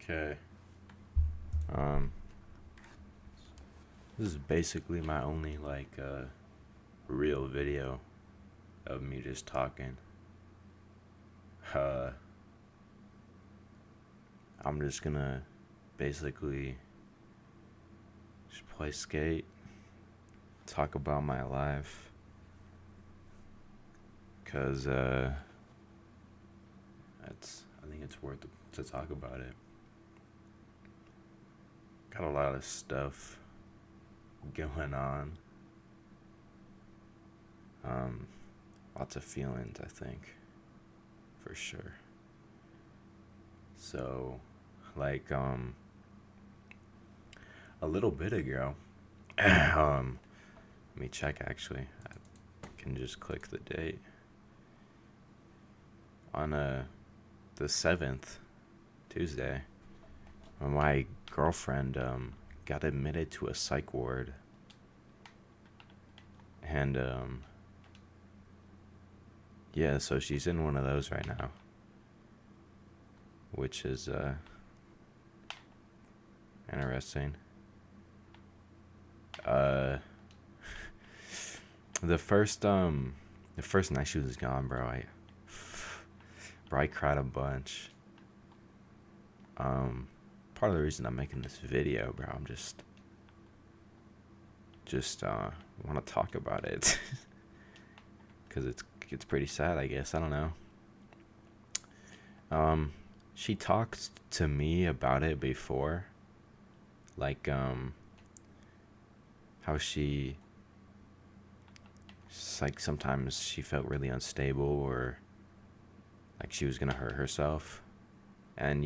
Okay. Um, this is basically my only real video of me just talking. Uh, I'm just gonna basically just play skate, talk about my life, cause I think it's worth to talk about it. Got a lot of stuff going on. Um, Lots of feelings, I think, for sure. So, like, a little bit ago, let me check actually. I can just click the date. On the 7th, Tuesday, my girlfriend got admitted to a psych ward. And yeah, so she's in one of those right now, which is interesting. Uh, the first night she was gone, bro, I cried a bunch. Part of the reason I'm making this video, bro, I'm just want to talk about it because it's pretty sad, I guess. I don't know. She talked to me about it before, like how like sometimes she felt really unstable or like she was gonna hurt herself, and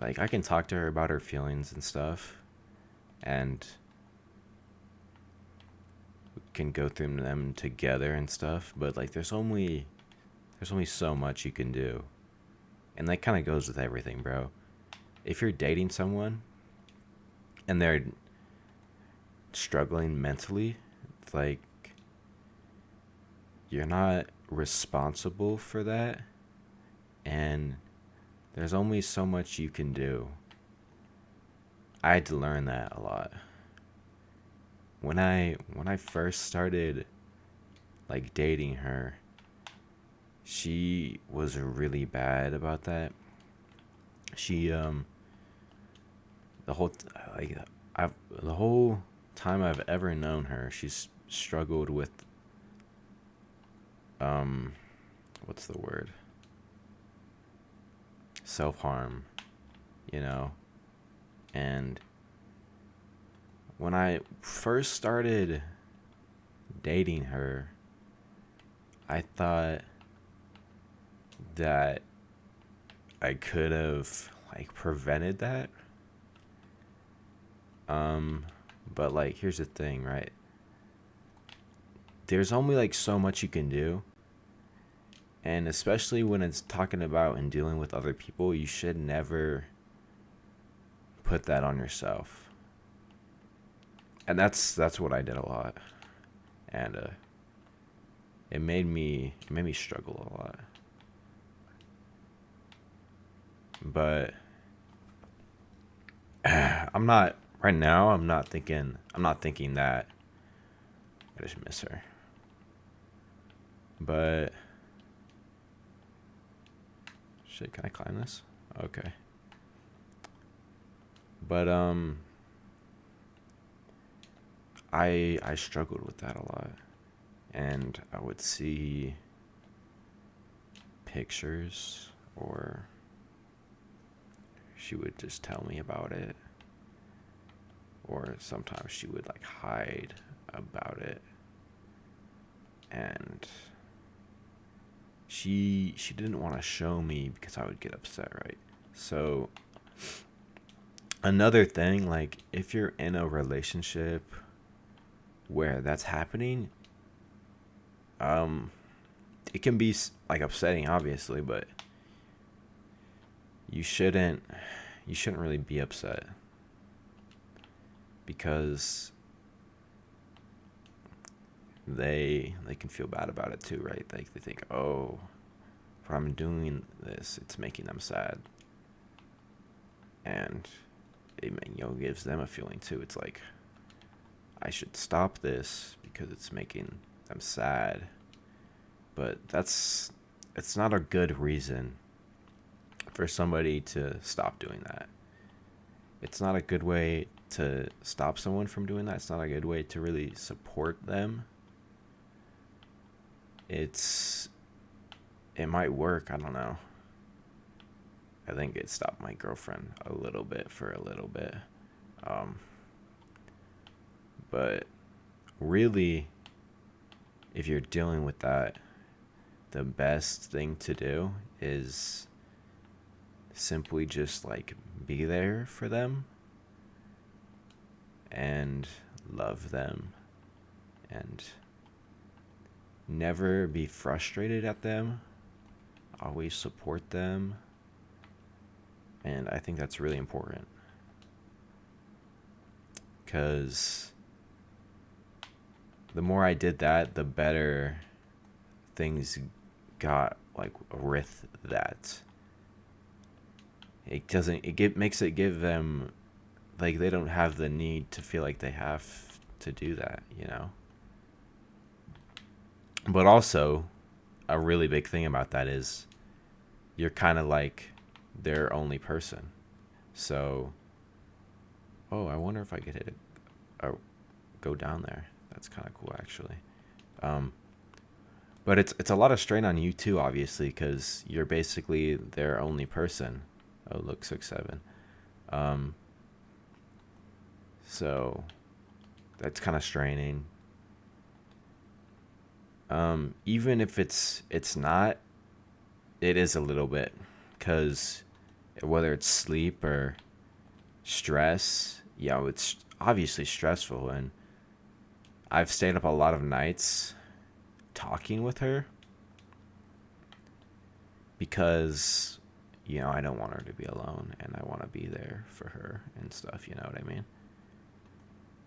like I can talk to her about her feelings and stuff, and we can go through them together and stuff, but like there's only so much you can do. And that kind of goes with everything, bro. If you're dating someone and they're struggling mentally, it's like you're not responsible for that, and there's only so much you can do. I had to learn that a lot. When I first started like dating her, she was really bad about that. She the whole like I've the whole time I've ever known her, she's struggled with um what's the word? Self-harm, you know. And when I first started dating her, I thought that I could have like prevented that. But like here's the thing, right? There's only like so much you can do. And especially when it's talking about and dealing with other people, you should never put that on yourself. And that's what I did a lot. And it made me struggle a lot. But I'm not right now. I'm not thinking that I just miss her. But shit, can I climb this? Okay. But I struggled with that a lot, and I would see pictures, or she would just tell me about it, or sometimes she would like hide about it, and she didn't want to show me because I would get upset, right? So another thing, like if you're in a relationship where that's happening, um it can be like upsetting, obviously, but you shouldn't you shouldn't really be upset, because they can feel bad about it too, right? Like they think, oh, if I'm doing this, it's making them sad. and it, gives them a feeling too. It's like, I should stop this because it's making them sad. But it's not a good reason for somebody to stop doing that. It's not a good way to stop someone from doing that. It's not a good way to really support them. It might work, I don't know. I think it stopped my girlfriend a little bit for a little bit. But really, if you're dealing with that, the best thing to do is simply just like be there for them and love them and never be frustrated at them. Always support them. And I think that's really important, because the more I did that, the better things got, like, with that. Makes it give them, like, they don't have the need to feel like they have to do that, But also, a really big thing about that is you're kind of like their only person. So, I wonder if I could hit go down there. That's kind of cool, actually. But it's a lot of strain on you too, obviously, because you're basically their only person. Oh, look, 6'7". So that's kind of straining. Even if it's not, it is a little bit, because whether it's sleep or stress, it's obviously stressful. And I've stayed up a lot of nights talking with her because, I don't want her to be alone, and I want to be there for her and stuff, you know what I mean?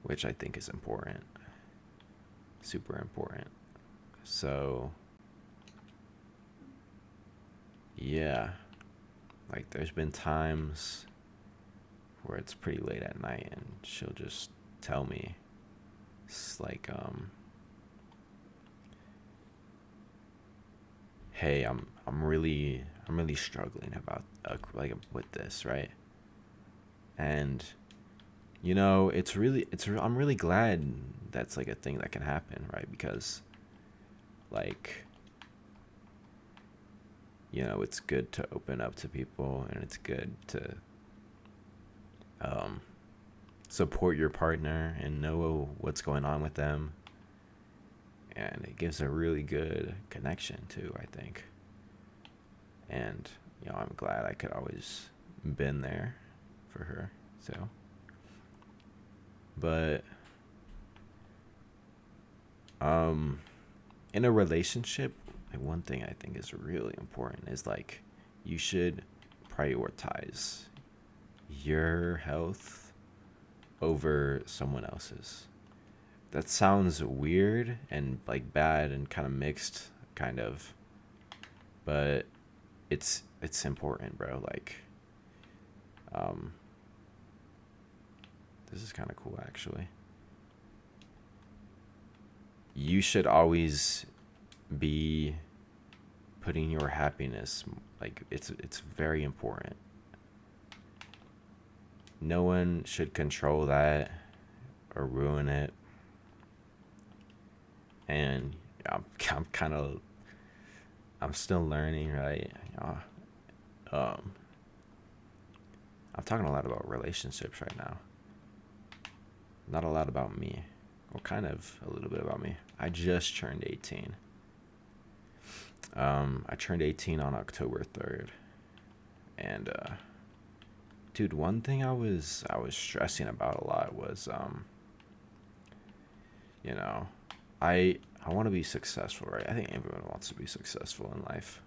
Which I think is important. Super important. So, yeah. Like, there's been times where it's pretty late at night and she'll just tell me, it's like, hey, I'm really struggling about with this, right? And I'm really glad that's like a thing that can happen, right? Because, like, it's good to open up to people, and it's good to support your partner and know what's going on with them. And it gives a really good connection too, I think. And, I'm glad I could always been there for her. So, but in a relationship, like, one thing I think is really important is, like, you should prioritize your health over someone else's. That sounds weird and, like, bad and kind of mixed, kind of, but it's important, bro. Like, this is kind of cool, actually. You should always be putting your happiness, like, it's very important. No one should control that or ruin it. And I'm still learning, right? I'm talking a lot about relationships right now. Not a lot about me. Well, kind of a little bit about me. I just turned 18. I turned 18 on October 3rd. And, dude, one thing I was stressing about a lot was, I want to be successful, right? I think everyone wants to be successful in life.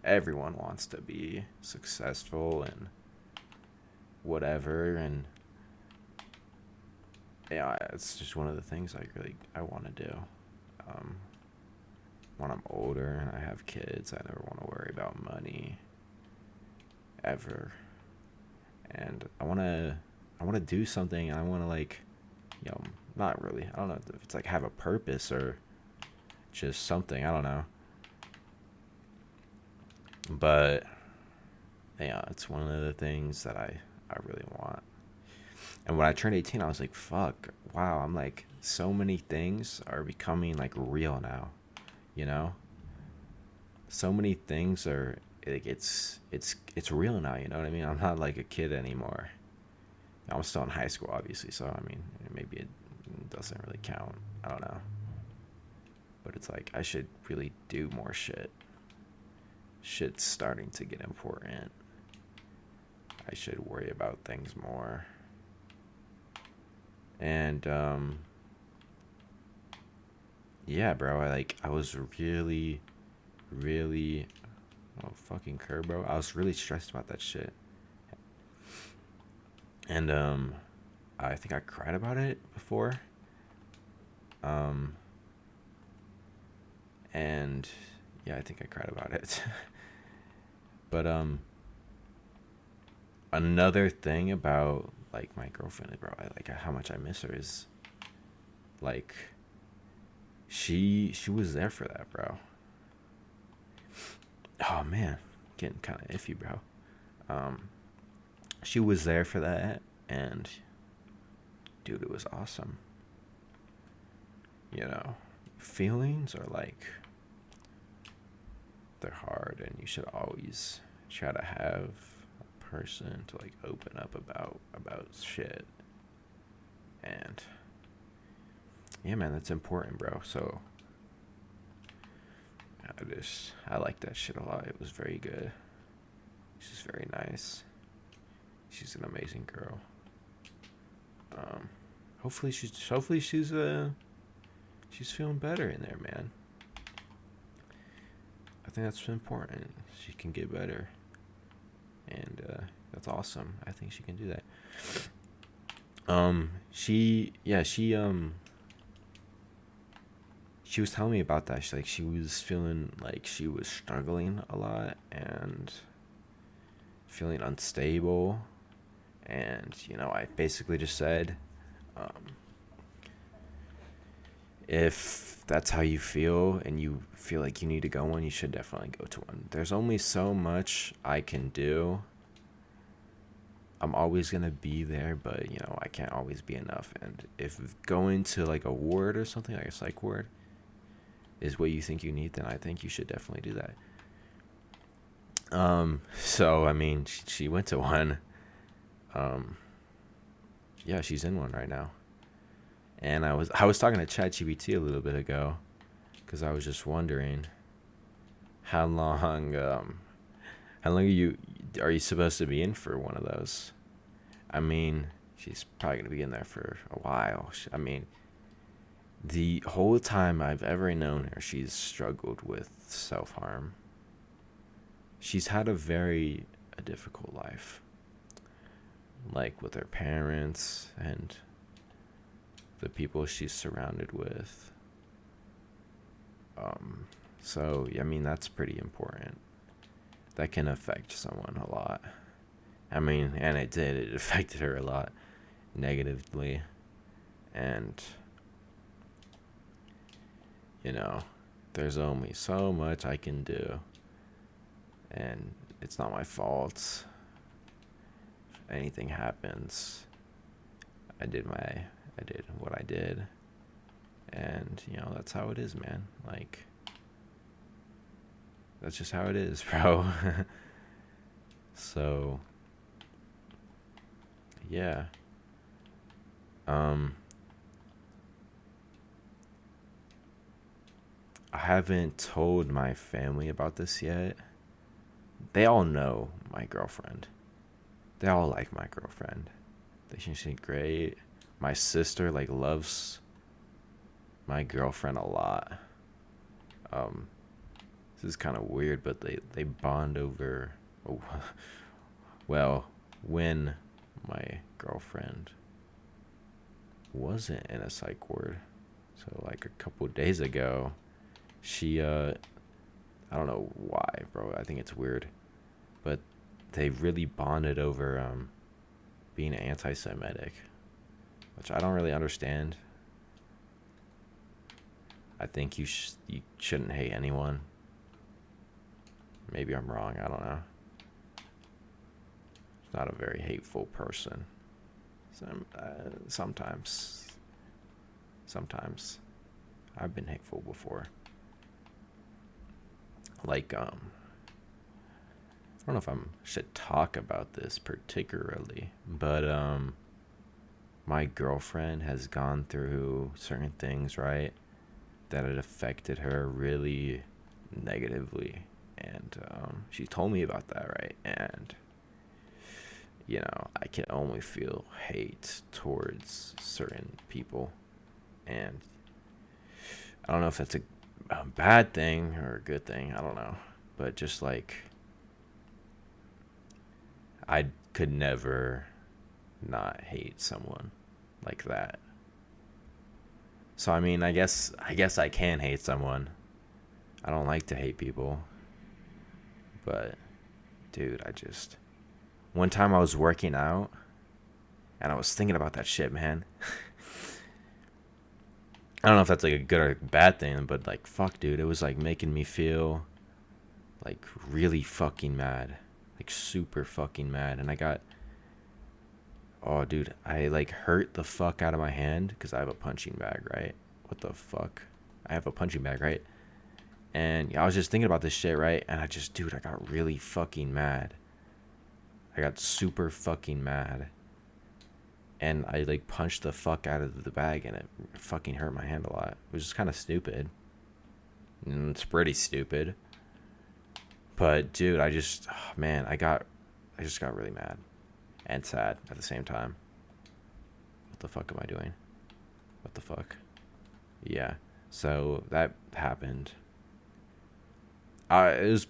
Everyone wants to be successful and whatever, and it's just one of the things I want to do. When I'm older and I have kids, I never want to worry about money ever. and I want to do something, and I want to like, you know, not really. I don't know if it's like have a purpose or just something. I don't know. But yeah, it's one of the things that I really want. And when I turned 18, I was like, fuck, wow, I'm like, so many things are becoming like real now, you know? So many things are like it's real now, you know what I mean? I'm not like a kid anymore. I'm still in high school, obviously, so I mean, maybe it doesn't really count. I don't know. But it's like I should really do more shit. Shit's starting to get important. I should worry about things more. And yeah, bro, I was really really oh fucking curb, bro. I was really stressed about that shit. And I think I cried about it before. Um and yeah, I think I cried about it. But another thing about like my girlfriend, bro, I like how much I miss her is like she was there for that, bro. Oh man, getting kind of iffy, bro. Um, she was there for that, and dude, it was awesome. You know, feelings are like they're hard, and you should always try to have a person to like open up about shit. And yeah, man, that's important, bro. So I like that shit a lot. It was very good. She's very nice. She's an amazing girl. Um, hopefully she's feeling better in there, man. I think that's important. She can get better, and that's awesome. I think she can do that. She was telling me about that. She was feeling like she was struggling a lot and feeling unstable. And, you know, I basically just said, um, if that's how you feel and you feel like you need to go one, you should definitely go to one. There's only so much I can do. I'm always going to be there, but, you know, I can't always be enough. And if going to like a ward or something, like a psych ward, is what you think you need, then I think you should definitely do that. So, I mean, she went to one. Um, yeah, she's in one right now. And I was talking to ChatGPT a little bit ago, because I was just wondering how long are you supposed to be in for one of those? I mean, she's probably gonna be in there for a while. I mean, the whole time I've ever known her, she's struggled with self-harm. She's had a difficult life, like with her parents and the people she's surrounded with. So I mean, that's pretty important. That can affect someone a lot. I mean, and it did. It affected her a lot negatively. And, you know, there's only so much I can do. And it's not my fault. If anything happens, I did what I did. And, you know, that's how it is, man. Like, that's just how it is, bro. So, yeah. I haven't told my family about this yet. They all know my girlfriend. They all like my girlfriend. They think she's great. My sister like loves my girlfriend a lot. Um, this is kind of weird, but they bond over. Oh, well, when my girlfriend wasn't in a psych ward, so like a couple days ago, she I don't know why, bro. I think it's weird, but they really bonded over being anti-Semitic, which I don't really understand. I think you shouldn't hate anyone. Maybe I'm wrong. I don't know. He's not a very hateful person. Sometimes I've been hateful before. Like I don't know if I should talk about this particularly, but my girlfriend has gone through certain things, right, that had affected her really negatively, and she told me about that, right, and I can only feel hate towards certain people, and I don't know if that's a bad thing or a good thing. I don't know, but just like I could never not hate someone like that. So I mean, I guess I can hate someone. I don't like to hate people, but dude, one time I was working out and I was thinking about that shit, man. I don't know if that's like a good or a bad thing, but like fuck, dude, it was like making me feel like really fucking mad. Like super fucking mad, and oh dude, I like hurt the fuck out of my hand because I have a punching bag, right? What the fuck? I have a punching bag, right? And I was just thinking about this shit, right? And dude, I got really fucking mad. I got super fucking mad. And I like punched the fuck out of the bag and it fucking hurt my hand a lot. It was just kind of stupid. And it's pretty stupid. But dude, man, I just got really mad and sad at the same time. What the fuck am I doing? What the fuck? Yeah. So that happened. It was,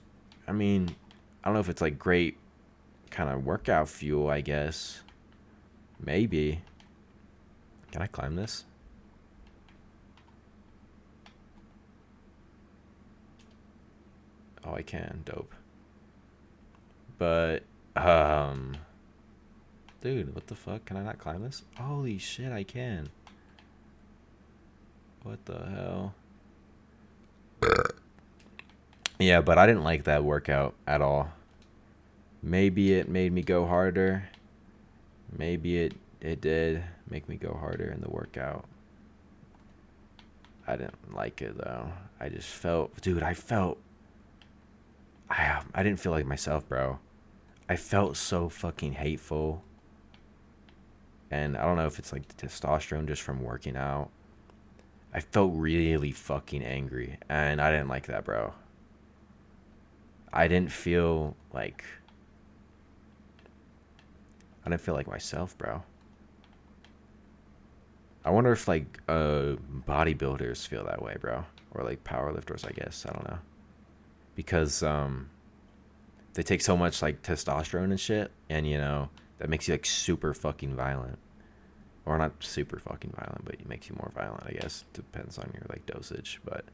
I mean, I don't know if it's like great kind of workout fuel, I guess. Maybe. Can I climb this? Oh, I can. Dope. But, dude, what the fuck? Can I not climb this? Holy shit, I can. What the hell? Yeah, but I didn't like that workout at all. Maybe it made me go harder. Maybe it did make me go harder in the workout. I didn't like it though. I just felt, dude, I didn't feel like myself, bro. I felt so fucking hateful. And I don't know if it's like the testosterone just from working out. I felt really fucking angry. And I didn't like that, bro. I didn't feel like myself, bro. I wonder if like bodybuilders feel that way, bro, or like powerlifters, I guess. I don't know, because they take so much like testosterone and shit, and that makes you like super fucking violent, or not super fucking violent, but it makes you more violent, I guess. Depends on your like dosage, but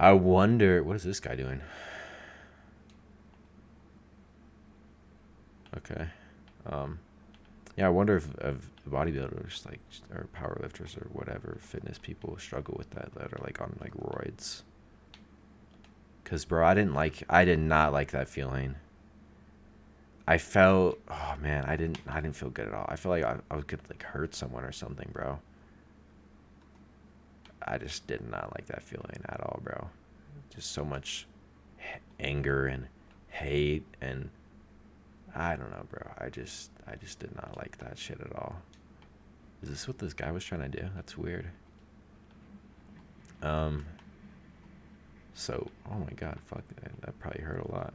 I wonder what is this guy doing? Okay. Yeah, I wonder if bodybuilders like or powerlifters or whatever fitness people struggle with that are like on like roids. Cause bro, I did not like that feeling. I felt, oh man, I didn't feel good at all. I feel like I could like hurt someone or something, bro. I just did not like that feeling at all, bro. Just so much anger and hate, and I don't know, bro. I just did not like that shit at all. Is this what this guy was trying to do? That's weird. So, oh my god, fuck, that probably hurt a lot.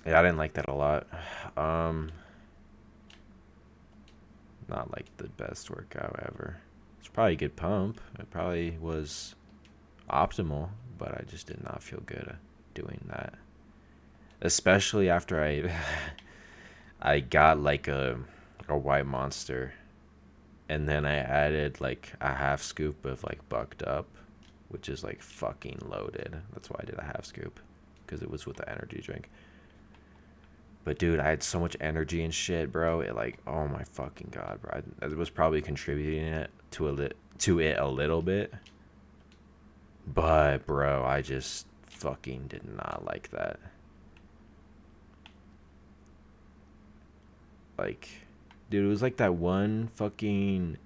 Yeah, I didn't like that a lot. Not like the best workout ever. It's probably a good pump. It probably was optimal, but I just did not feel good doing that. Especially after I got like a white monster, and then I added like a half scoop of like bucked up, which is like fucking loaded. That's why I did a half scoop, because it was with the energy drink. But dude, I had so much energy and shit, bro. It like, oh my fucking god, bro. I was probably contributing it to it a little bit. But bro, I just fucking did not like that. Like, dude, it was like that one fucking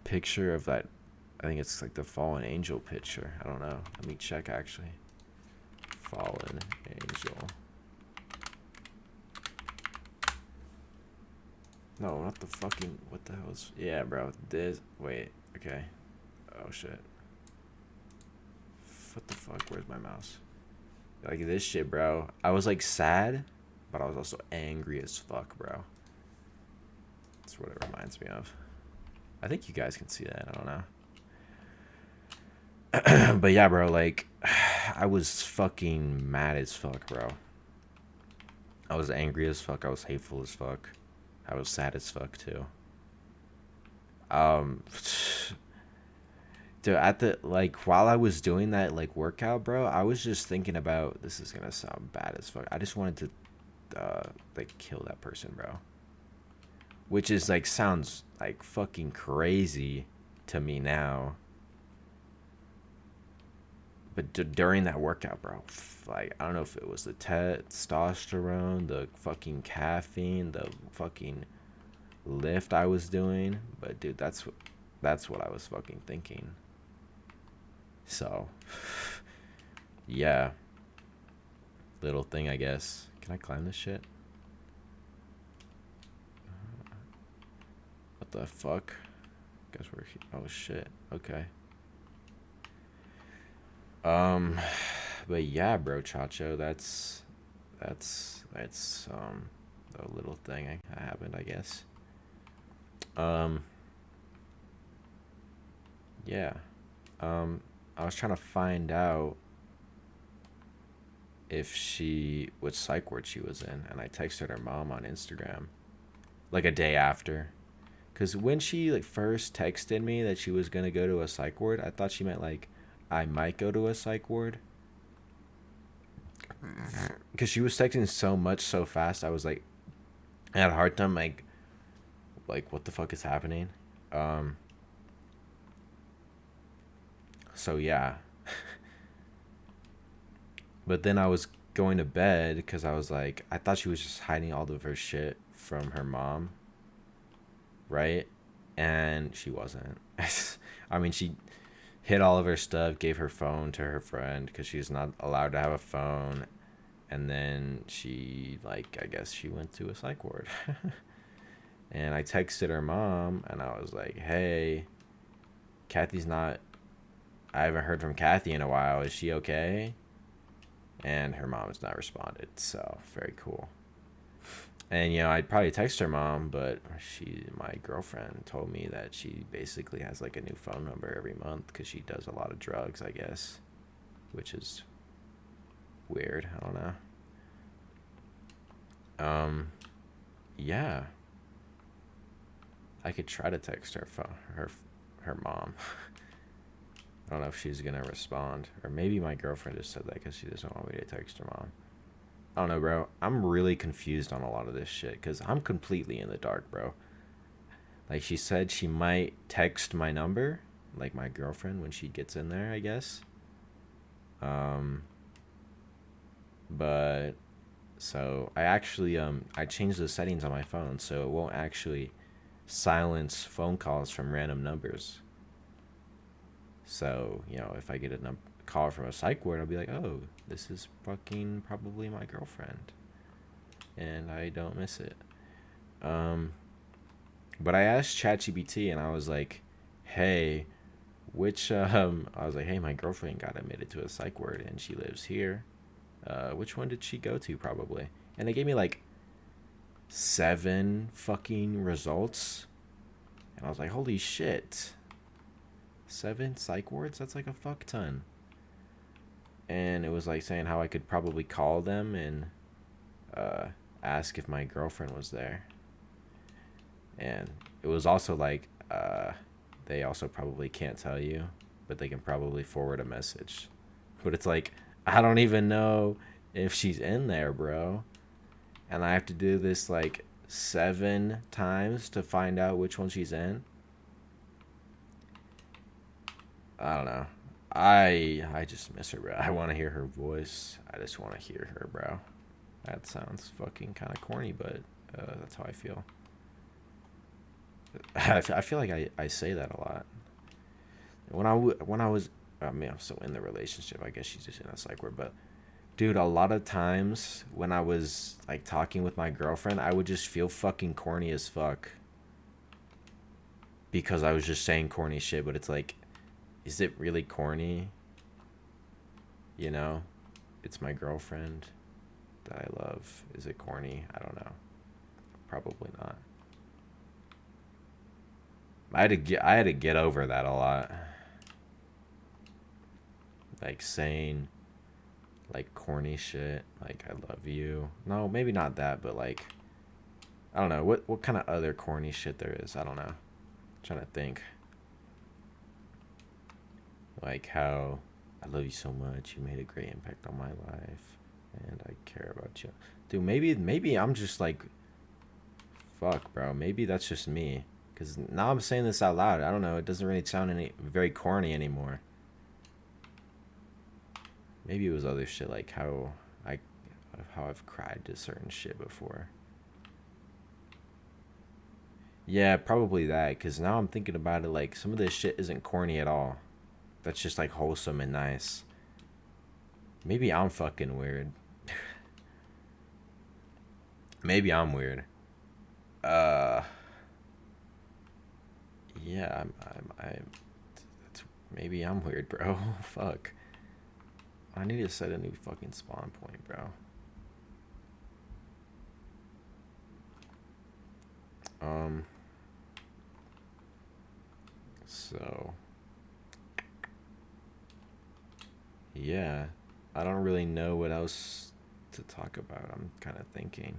picture of that. I think it's like the fallen angel picture. I don't know. Let me check actually. Fallen angel. No, not the fucking. What the hell is. Yeah, bro. This. Wait. Okay. Oh, shit. What the fuck? Where's my mouse? Like, this shit, bro. I was, like, sad, but I was also angry as fuck, bro. That's what it reminds me of. I think you guys can see that. I don't know. But yeah, bro, like, I was fucking mad as fuck, bro. I was angry as fuck. I was hateful as fuck. I was sad as fuck too. Um, dude, at the like while I was doing that like workout, bro, I was just thinking about this is gonna sound bad as fuck. I just wanted to like kill that person, bro. Which is like sounds like fucking crazy to me now. But during that workout, bro, like I don't know if it was the testosterone, the fucking caffeine, the fucking lift I was doing, but dude, that's what I was fucking thinking. So, yeah, little thing I guess. Can I climb this shit? What the fuck? Guess we're here. Oh shit. Okay. Um, but yeah, bro, Chacho, that's a little thing that happened, I guess. Um, yeah. I was trying to find out if she which psych ward she was in, and I texted her mom on Instagram like a day after. Cause when she like first texted me that she was gonna go to a psych ward, I thought she meant like I might go to a psych ward. Cause she was texting so much so fast, I was like, I had a hard time like what the fuck is happening. Um, so yeah, but then I was going to bed because I was like, I thought she was just hiding all of her shit from her mom, right? And she wasn't. I mean, she hid all of her stuff, gave her phone to her friend because she's not allowed to have a phone. And then she, like, I guess she went to a psych ward. And I texted her mom and I was like, hey, Kathy's not, I haven't heard from Kathy in a while. Is she okay? And her mom has not responded. So, very cool. And I'd probably text her mom, but my girlfriend told me that she basically has like a new phone number every month because she does a lot of drugs, I guess, which is weird. I don't know. Yeah, I could try to text her mom. I don't know if she's gonna respond, or maybe my girlfriend just said that because she doesn't want me to text her mom. I don't know, bro. I'm really confused on a lot of this shit because I'm completely in the dark, bro. Like, she said she might text my number, like my girlfriend, when she gets in there, I guess. Um, but so I actually I changed the settings on my phone so it won't actually silence phone calls from random numbers. So if I get a call from a psych ward, I'll be like, oh, this is fucking probably my girlfriend, and I don't miss it. But I asked ChatGPT, and I was like, hey, I was like, hey, my girlfriend got admitted to a psych ward, and she lives here. Which one did she go to, probably? And they gave me like 7 fucking results, and I was like, holy shit. 7 psych wards? That's like a fuck ton. And it was like saying how I could probably call them and ask if my girlfriend was there. And it was also like they also probably can't tell you, but they can probably forward a message. But it's like, I don't even know if she's in there, bro. and I have to do this like 7 times to find out which one she's in. I don't know. I just miss her, bro. I want to hear her voice. I just want to hear her, bro. That sounds fucking kind of corny, but that's how I feel. I feel like I say that a lot. When I was, I mean, I'm still in the relationship. I guess she's just in a psych ward, but dude, a lot of times when I was like talking with my girlfriend, I would just feel fucking corny as fuck because I was just saying corny shit. But it's like, is it really corny? You know, it's my girlfriend that I love. Is it corny? I don't know. Probably not. I had to get over that a lot. Like saying like corny shit, like I love you. No, maybe not that, but like I don't know what kind of other corny shit there is. I don't know. I'm trying to think. Like how I love you so much. You made a great impact on my life, and I care about you, dude. Maybe I'm just like fuck, bro. Maybe that's just me. Cause now I'm saying this out loud. I don't know. It doesn't really sound any very corny anymore. Maybe it was other shit like I how I've cried to certain shit before. Yeah, probably that. Cause now I'm thinking about it. Like some of this shit isn't corny at all. That's just like wholesome and nice. Maybe I'm fucking weird. Maybe I'm weird. Uh, yeah, I'm. That's, maybe I'm weird, bro. Fuck. I need to set a new fucking spawn point, bro. Um. So. Yeah, I don't really know what else to talk about. I'm kind of thinking.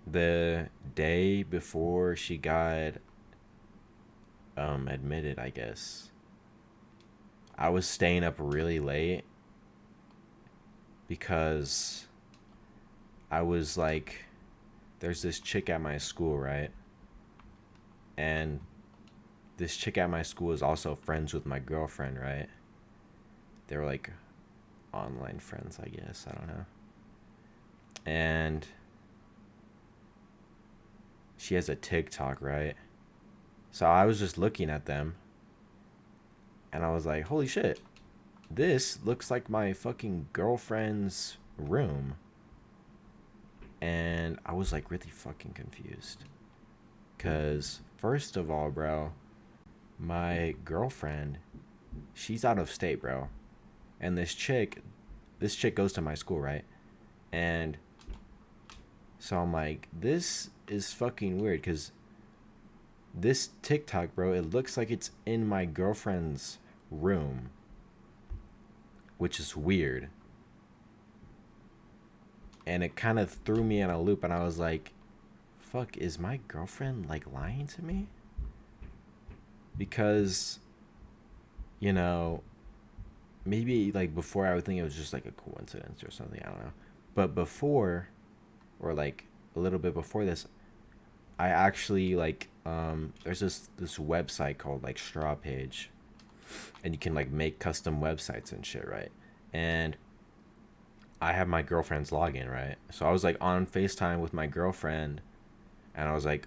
The day before she got admitted, I guess, I was staying up really late because I was like, there's this chick at my school, right? And this chick at my school is also friends with my girlfriend, right? They were like online friends, I guess. I don't know. And she has a TikTok, right? So I was just looking at them and I was like, holy shit, this looks like my fucking girlfriend's room. And I was like really fucking confused. Because, first of all, bro, my girlfriend, she's out of state, bro. And this chick goes to my school, right? And so I'm like, this is fucking weird because this TikTok, bro, it looks like it's in my girlfriend's room, which is weird. And it kind of threw me in a loop, and I was like, fuck, is my girlfriend like lying to me? Because, you know, maybe like before I would think it was just like a coincidence or something, I don't know. But before, or like a little bit before this, I actually like there's this website called like Straw Page, and you can like make custom websites and shit, right? And I have my girlfriend's login, right? So I was like on FaceTime with my girlfriend, and I was like,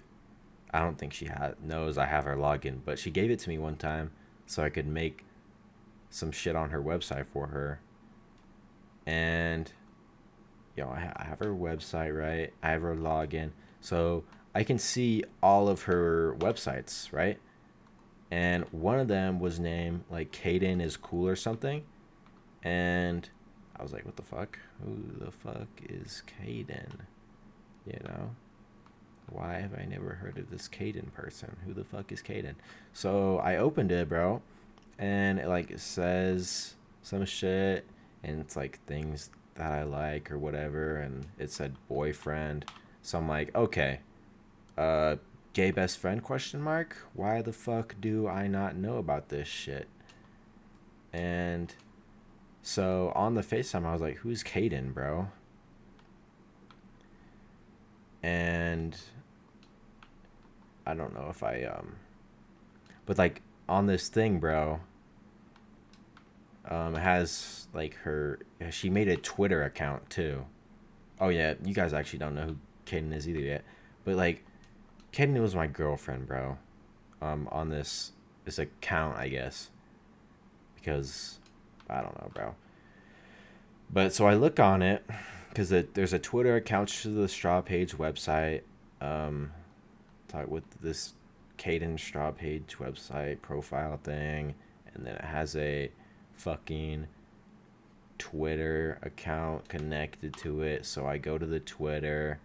I don't think knows I have her login, but she gave it to me one time so I could make some shit on her website for her. And I have her website, right? I have her login, so I can see all of her websites, right? And one of them was named like Kaden is cool or something, and I was like, what the fuck? Who the fuck is Kaden? You know? Why have I never heard of this Caden person? Who the fuck is Caden? So I opened it, bro, and it says some shit, and it's like things that I like or whatever, and it said boyfriend. So I'm like, okay, gay best friend question mark? Why the fuck do I not know about this shit? And So on the FaceTime, I was like, "Who's Caden, bro?" And I don't know if but like on this thing, bro, it has like her. She made a Twitter account too. Oh yeah, you guys actually don't know who Caden is either yet, but like Caden was my girlfriend, bro. On this account, I guess, because I don't know, bro. But so I look on it because there's a Twitter account to the Straw Page website. Um, talk with this Caden Straw Page website profile thing, and then it has a fucking Twitter account connected to it. So I go to the Twitter,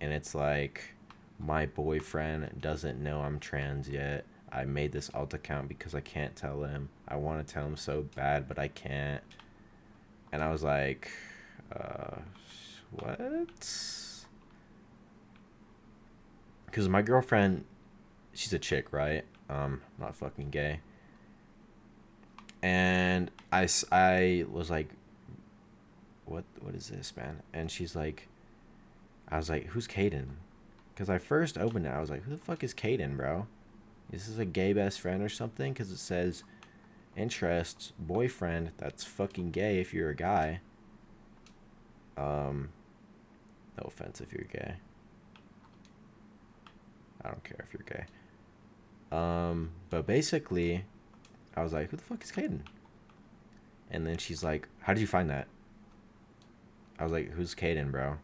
and it's like, my boyfriend doesn't know I'm trans yet. I made this alt account because I can't tell him. I want to tell him so bad, but I can't. And I was like, uh, what? Because my girlfriend, she's a chick, right? Not fucking gay. And I was like, what is this, man? And she's like, I was like, who's Caden? Because I first opened it, I was like, who the fuck is Caden, bro? Is this a gay best friend or something? Because it says interests, boyfriend. That's fucking gay if you're a guy. Um, no offense if you're gay. I don't care if you're gay. But basically, I was like, who the fuck is Caden? And then she's like, how did you find that? I was like, who's Caden, bro?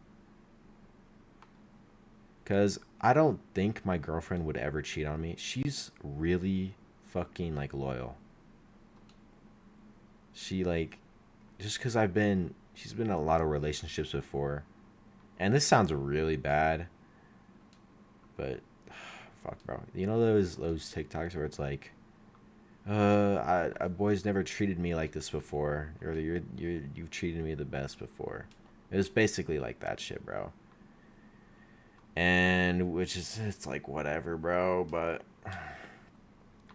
Because I don't think my girlfriend would ever cheat on me. She's really fucking like loyal. She like, just because she's been in a lot of relationships before. And this sounds really bad, but fuck, bro. You know those TikToks where it's like, a boy's never treated me like this before, or you've treated me the best before. It was basically like that shit, bro. And which is, it's like whatever, bro. But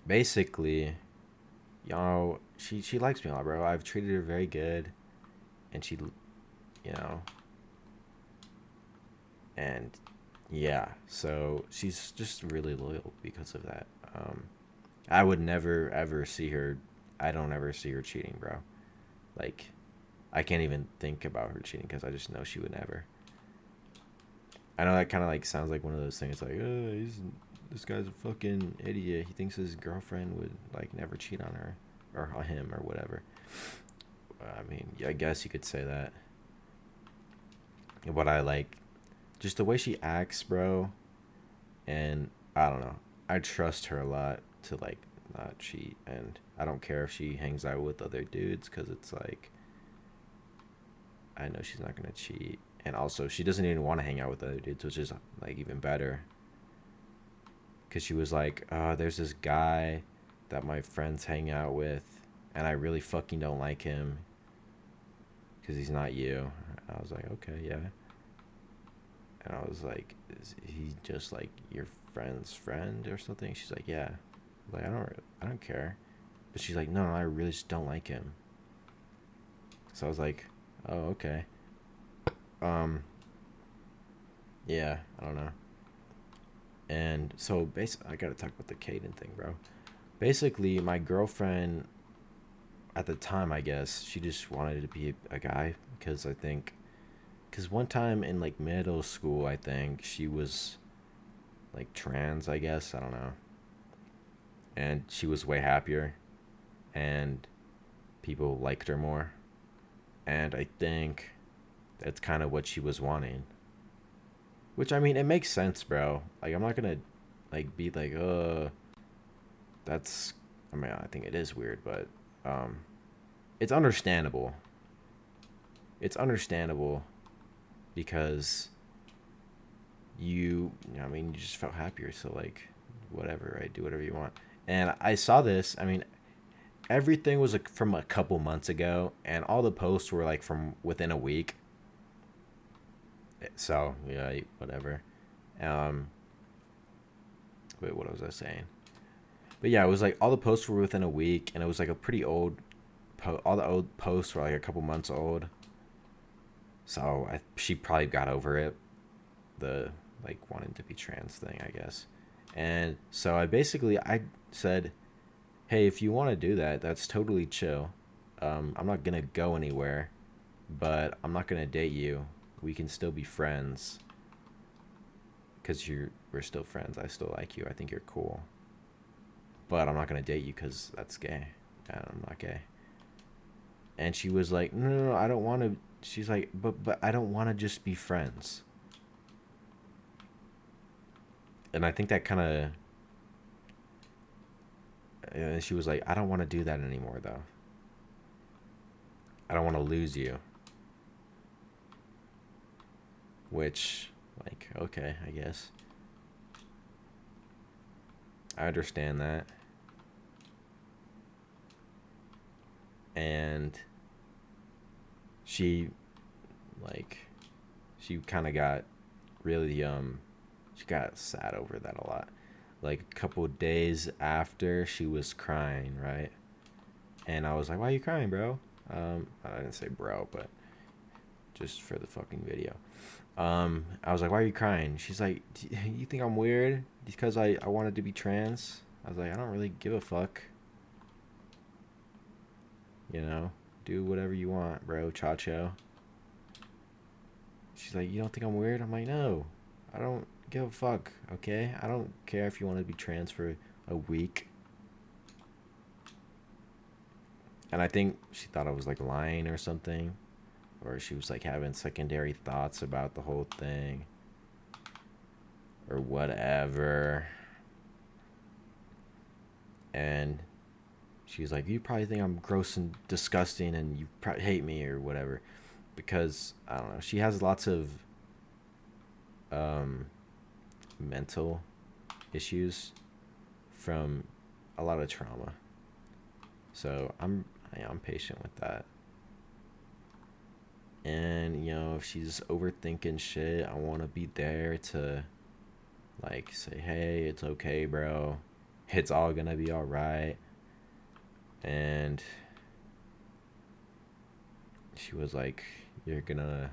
basically, she likes me a lot, bro. I've treated her very good, and she, you know, and yeah. So she's just really loyal because of that. I would never ever see her. I don't ever see her cheating, bro. Like, I can't even think about her cheating because I just know she would never. I know that kind of like sounds like one of those things like, this guy's a fucking idiot. He thinks his girlfriend would like never cheat on her or on him or whatever. I mean, I guess you could say that. But I like just the way she acts, bro. And I don't know. I trust her a lot to like not cheat, and I don't care if she hangs out with other dudes because it's like I know she's not gonna cheat, and also she doesn't even want to hang out with other dudes, which is like even better. Because she was like, there's this guy that my friends hang out with, and I really fucking don't like him because he's not you. And I was like, okay, yeah. And I was like, is he just like your friend's friend or something? She's like, yeah. Like, I don't care. But she's like, no, I really just don't like him. So I was like, oh, okay. Um, yeah, I don't know. And so basically, I gotta talk about the Caden thing, bro. Basically, my girlfriend at the time, I guess, she just wanted to be a guy because I think, because one time in like middle school, I think she was like trans, I guess, I don't know. And she was way happier, and people liked her more. And I think that's kind of what she was wanting. Which I mean, it makes sense, bro. Like I'm not gonna like be like, that's. I mean, I think it is weird, but um, it's understandable. It's understandable because I mean, you just felt happier. So like, whatever, right? Do whatever you want. And I saw this. I mean, everything was like from a couple months ago, and all the posts were like from within a week. So yeah, whatever. Um, wait, what was I saying? But yeah, it was like all the posts were within a week, and it was like a pretty old. all the old posts were like a couple months old. So she probably got over it, the like wanting to be trans thing, I guess. And so I said, hey, if you want to do that, that's totally chill. I'm not gonna go anywhere, but I'm not gonna date you. We can still be friends, cause we're still friends. I still like you. I think you're cool. But I'm not gonna date you cause that's gay. And I'm not gay. And she was like, no, I don't want to. She's like, but I don't want to just be friends. And I think that kind of. And she was like, I don't want to do that anymore, though. I don't want to lose you. Which, like, okay, I guess. I understand that. And she, like, she kind of got really, she got sad over that a lot. Like, a couple days after, she was crying, right? And I was like, why are you crying, bro? I didn't say bro, but just for the fucking video. I was like, why are you crying? She's like, you think I'm weird because I wanted to be trans? I was like, I don't really give a fuck. You know, do whatever you want, bro, chacho. She's like, you don't think I'm weird? I'm like, no, I don't give a fuck, okay? I don't care if you want to be trans for a week. And I think she thought I was like lying or something. Or she was like having secondary thoughts about the whole thing. Or whatever. And she's like, you probably think I'm gross and disgusting and you probably hate me or whatever. Because, I don't know, she has lots of mental issues from a lot of trauma. So I'm patient with that. And, you know, if she's overthinking shit, I want to be there to, like, say, hey, it's okay, bro. It's all gonna be alright. And she was like, you're gonna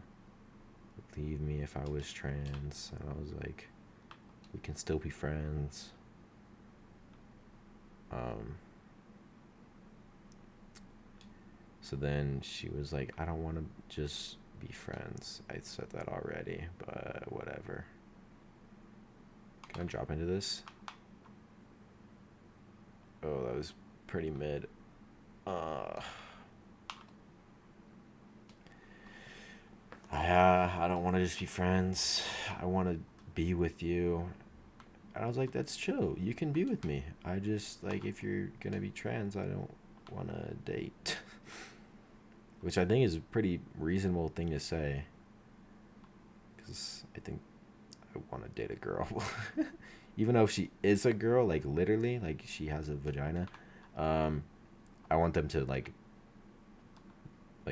leave me if I was trans. And I was like, we can still be friends. So then she was like, I don't want to just be friends. I said that already, but whatever. Can I drop into this? Oh, that was pretty mid. I don't want to just be friends. I want to be with you. And I was like, that's chill. You can be with me. I just, like, if you're going to be trans, I don't want to date. Which I think is a pretty reasonable thing to say. Because I think I want to date a girl. Even though if she is a girl, like, literally, like, she has a vagina, I want them to, like,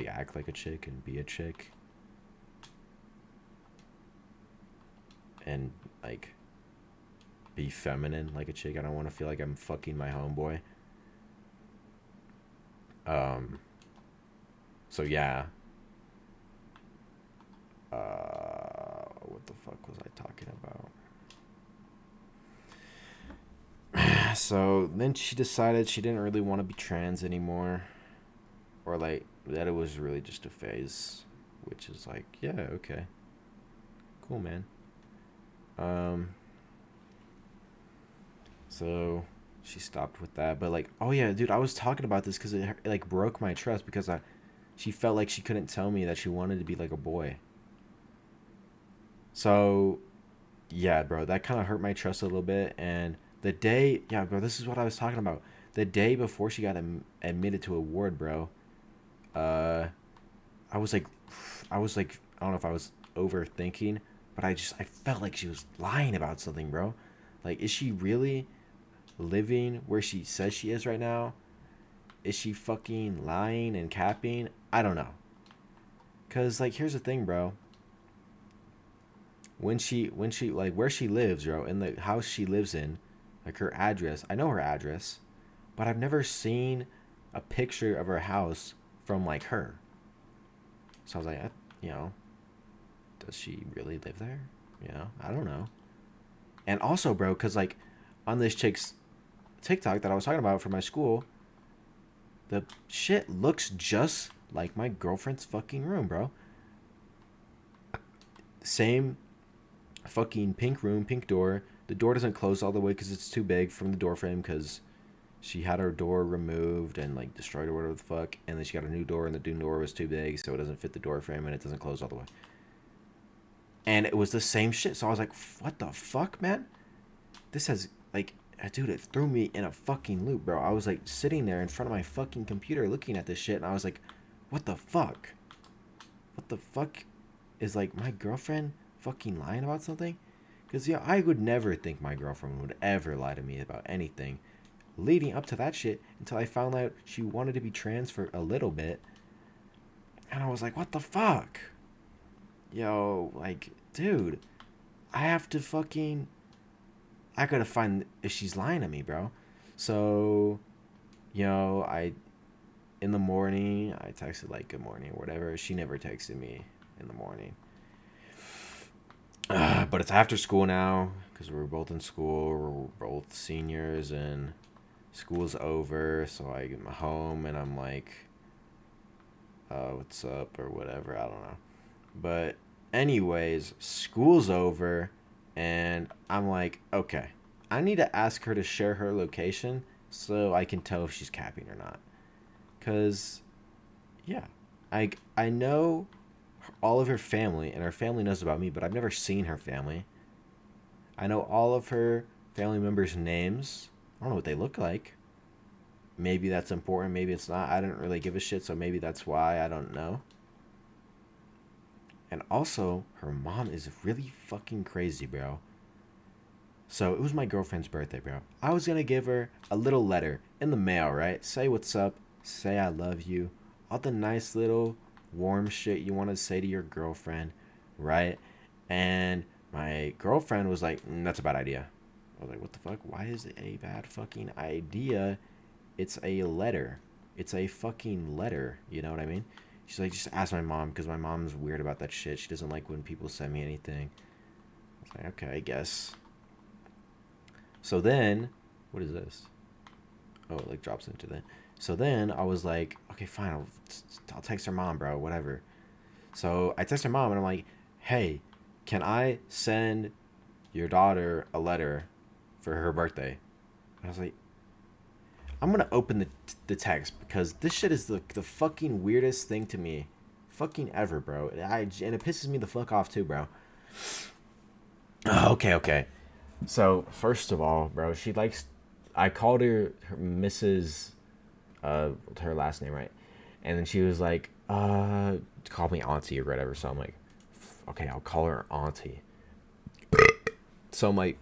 act like a chick and be a chick. And, like, be feminine like a chick. I don't want to feel like I'm fucking my homeboy. So yeah. What the fuck was I talking about? So then she decided she didn't really want to be trans anymore. Or like that it was really just a phase. Which is like, yeah, okay. Cool, man. So she stopped with that. But like, oh yeah, dude, I was talking about this because it like broke my trust because she felt like she couldn't tell me that she wanted to be like a boy. So, yeah, bro, that kind of hurt my trust a little bit. And the day, yeah, bro, this is what I was talking about. The day before she got admitted to a ward, bro, uh, I was like, I don't know if I was overthinking, but I felt like she was lying about something, bro. Like, is she really living where she says she is right now? Is she fucking lying and capping? I don't know. Cause like, here's the thing, bro. When she like where she lives, bro, in the house she lives in, like her address. I know her address, but I've never seen a picture of her house from like her. So I was like, you know, does she really live there? You know, I don't know. And also, bro, because like on this chick's TikTok that I was talking about for my school, the shit looks just like my girlfriend's fucking room, bro. Same fucking pink room, pink door. The door doesn't close all the way because it's too big from the door frame because she had her door removed and like destroyed or whatever the fuck. And then she got a new door and the new door was too big so it doesn't fit the door frame and it doesn't close all the way. And it was the same shit. So I was like, what the fuck, man? This has, like, dude, it threw me in a fucking loop, bro. I was like sitting there in front of my fucking computer looking at this shit and I was like, what the fuck? What the fuck is like my girlfriend fucking lying about something? Because, yeah, I would never think my girlfriend would ever lie to me about anything leading up to that shit until I found out she wanted to be trans for a little bit. And I was like, what the fuck? Yo, like, dude, I gotta find if she's lying to me, bro. So, in the morning, I texted, like, good morning or whatever. She never texted me in the morning. But it's after school now, because we're both in school. We're both seniors, and school's over. So I get home, and I'm like, what's up, or whatever. I don't know. But anyways, school's over, and I'm like, okay, I need to ask her to share her location so I can tell if she's capping or not. Because, yeah, I know all of her family, and her family knows about me, but I've never seen her family. I know all of her family members' names. I don't know what they look like. Maybe that's important, maybe it's not. I didn't really give a shit, so maybe that's why. I don't know. And also, her mom is really fucking crazy, bro. So, it was my girlfriend's birthday, bro. I was gonna give her a little letter in the mail, right? Say what's up, say I love you, all the nice little warm shit you want to say to your girlfriend, right? And my girlfriend was like, that's a bad idea. I was like, what the fuck? Why is it a bad fucking idea? It's a letter. It's a fucking letter. You know what I mean? She's like, just ask my mom, because my mom's weird about that shit. She doesn't like when people send me anything. I was like, okay, I guess. So then, what is this? Oh, it like drops into that. So then I was like, okay, fine, I'll text her mom, bro, whatever. So I text her mom and I'm like, hey, can I send your daughter a letter for her birthday? And I was like, I'm going to open the text because this shit is the fucking weirdest thing to me fucking ever, bro. And it pisses me the fuck off too, bro. Okay. So, first of all, bro, I called her Mrs., her last name, right? And then she was like, call me auntie or whatever. So I'm like, okay, I'll call her auntie. So I'm like,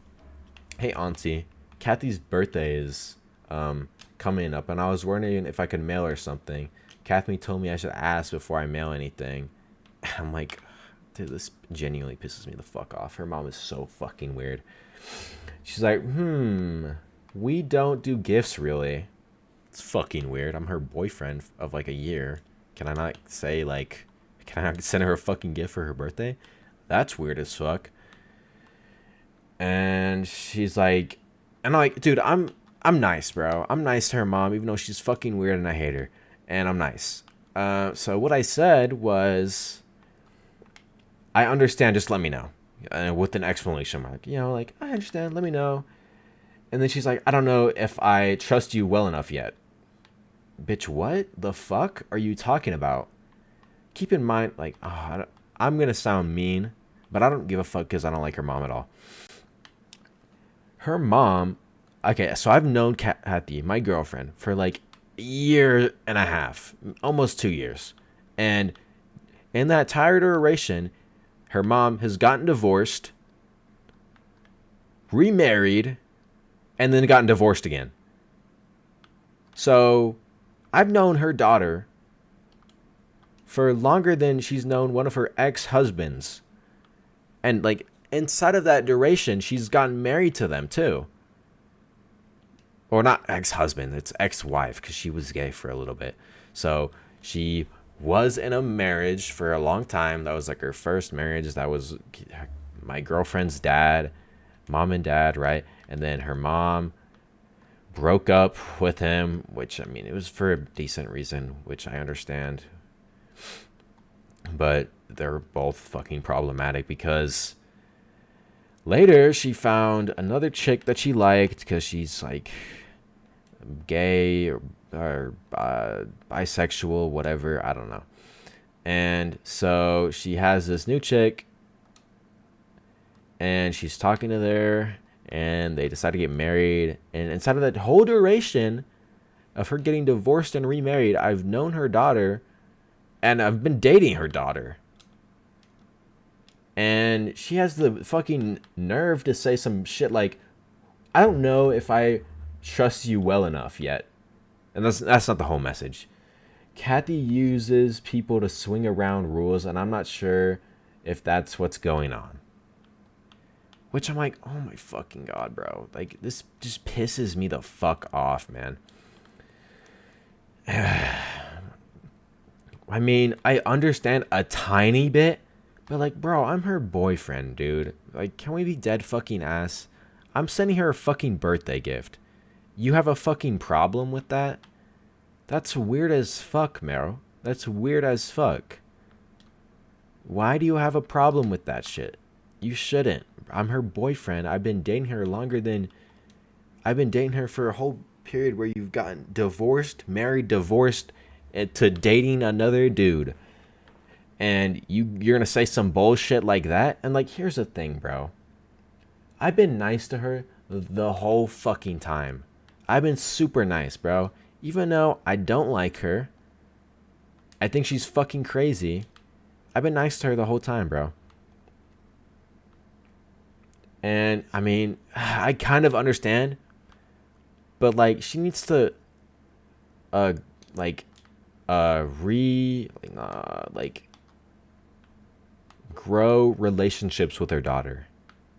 hey auntie, Kathy's birthday is coming up, and I was wondering if I could mail her something. Kathy told me I should ask before I mail anything. I'm like, dude, this genuinely pisses me the fuck off. Her mom is so fucking weird. She's like, we don't do gifts really. It's fucking weird. I'm her boyfriend of like a year. Can I not send her a fucking gift for her birthday? That's weird as fuck. And she's like, and I'm like, dude, I'm nice, bro. I'm nice to her mom, even though she's fucking weird and I hate her. And I'm nice. So what I said was, I understand, just let me know. With an exclamation mark. Like, I understand, let me know. And then she's like, I don't know if I trust you well enough yet. Bitch, what the fuck are you talking about? Keep in mind, like, I'm going to sound mean, but I don't give a fuck because I don't like her mom at all. Her mom, okay, so I've known Kathy, my girlfriend, for like a year and a half, almost 2 years. And in that entire duration, her mom has gotten divorced, remarried, and then gotten divorced again. So I've known her daughter for longer than she's known one of her ex-husbands. And like inside of that duration, she's gotten married to them too. or not ex-husband, it's ex-wife, because she was gay for a little bit. So she was in a marriage for a long time. That was like her first marriage. That was my girlfriend's dad, mom and dad, right? And then her mom broke up with him, which, I mean, it was for a decent reason, which I understand. But they're both fucking problematic, because later she found another chick that she liked, because she's like gay or bisexual, whatever, I don't know. And so she has this new chick, and she's talking to her, and they decide to get married. And inside of that whole duration of her getting divorced and remarried, I've known her daughter, and I've been dating her daughter. And she has the fucking nerve to say some shit like, I don't know if I trust you well enough yet. And that's not the whole message. Kathy uses people to swing around rules, and I'm not sure if that's what's going on. Which I'm like, oh my fucking God, bro. Like, this just pisses me the fuck off, man. I mean, I understand a tiny bit, but like, bro, I'm her boyfriend, dude. Like, can we be dead fucking ass? I'm sending her a fucking birthday gift. You have a fucking problem with that? That's weird as fuck, Meryl. That's weird as fuck. Why do you have a problem with that shit? You shouldn't. I'm her boyfriend. I've been dating her for a whole period where you've gotten divorced, married, divorced, to dating another dude. And you're gonna say some bullshit like that? And like, here's the thing, bro. I've been nice to her the whole fucking time. I've been super nice, bro. Even though I don't like her, I think she's fucking crazy. I've been nice to her the whole time, bro. And I mean, I kind of understand, but like, she needs to grow relationships with her daughter,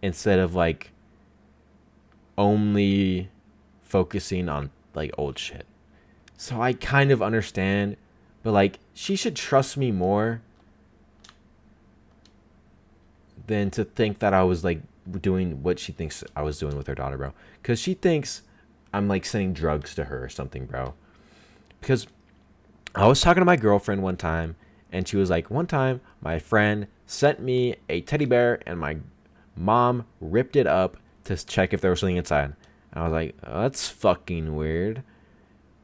instead of like only focusing on like old shit. So I kind of understand, but like, she should trust me more than to think that I was like doing what she thinks I was doing with her daughter, bro. Because she thinks I'm like sending drugs to her or something, bro. Because I was talking to my girlfriend one time, and she was like, one time my friend sent me a teddy bear, and my mom ripped it up to check if there was something inside. And I was like, oh, that's fucking weird.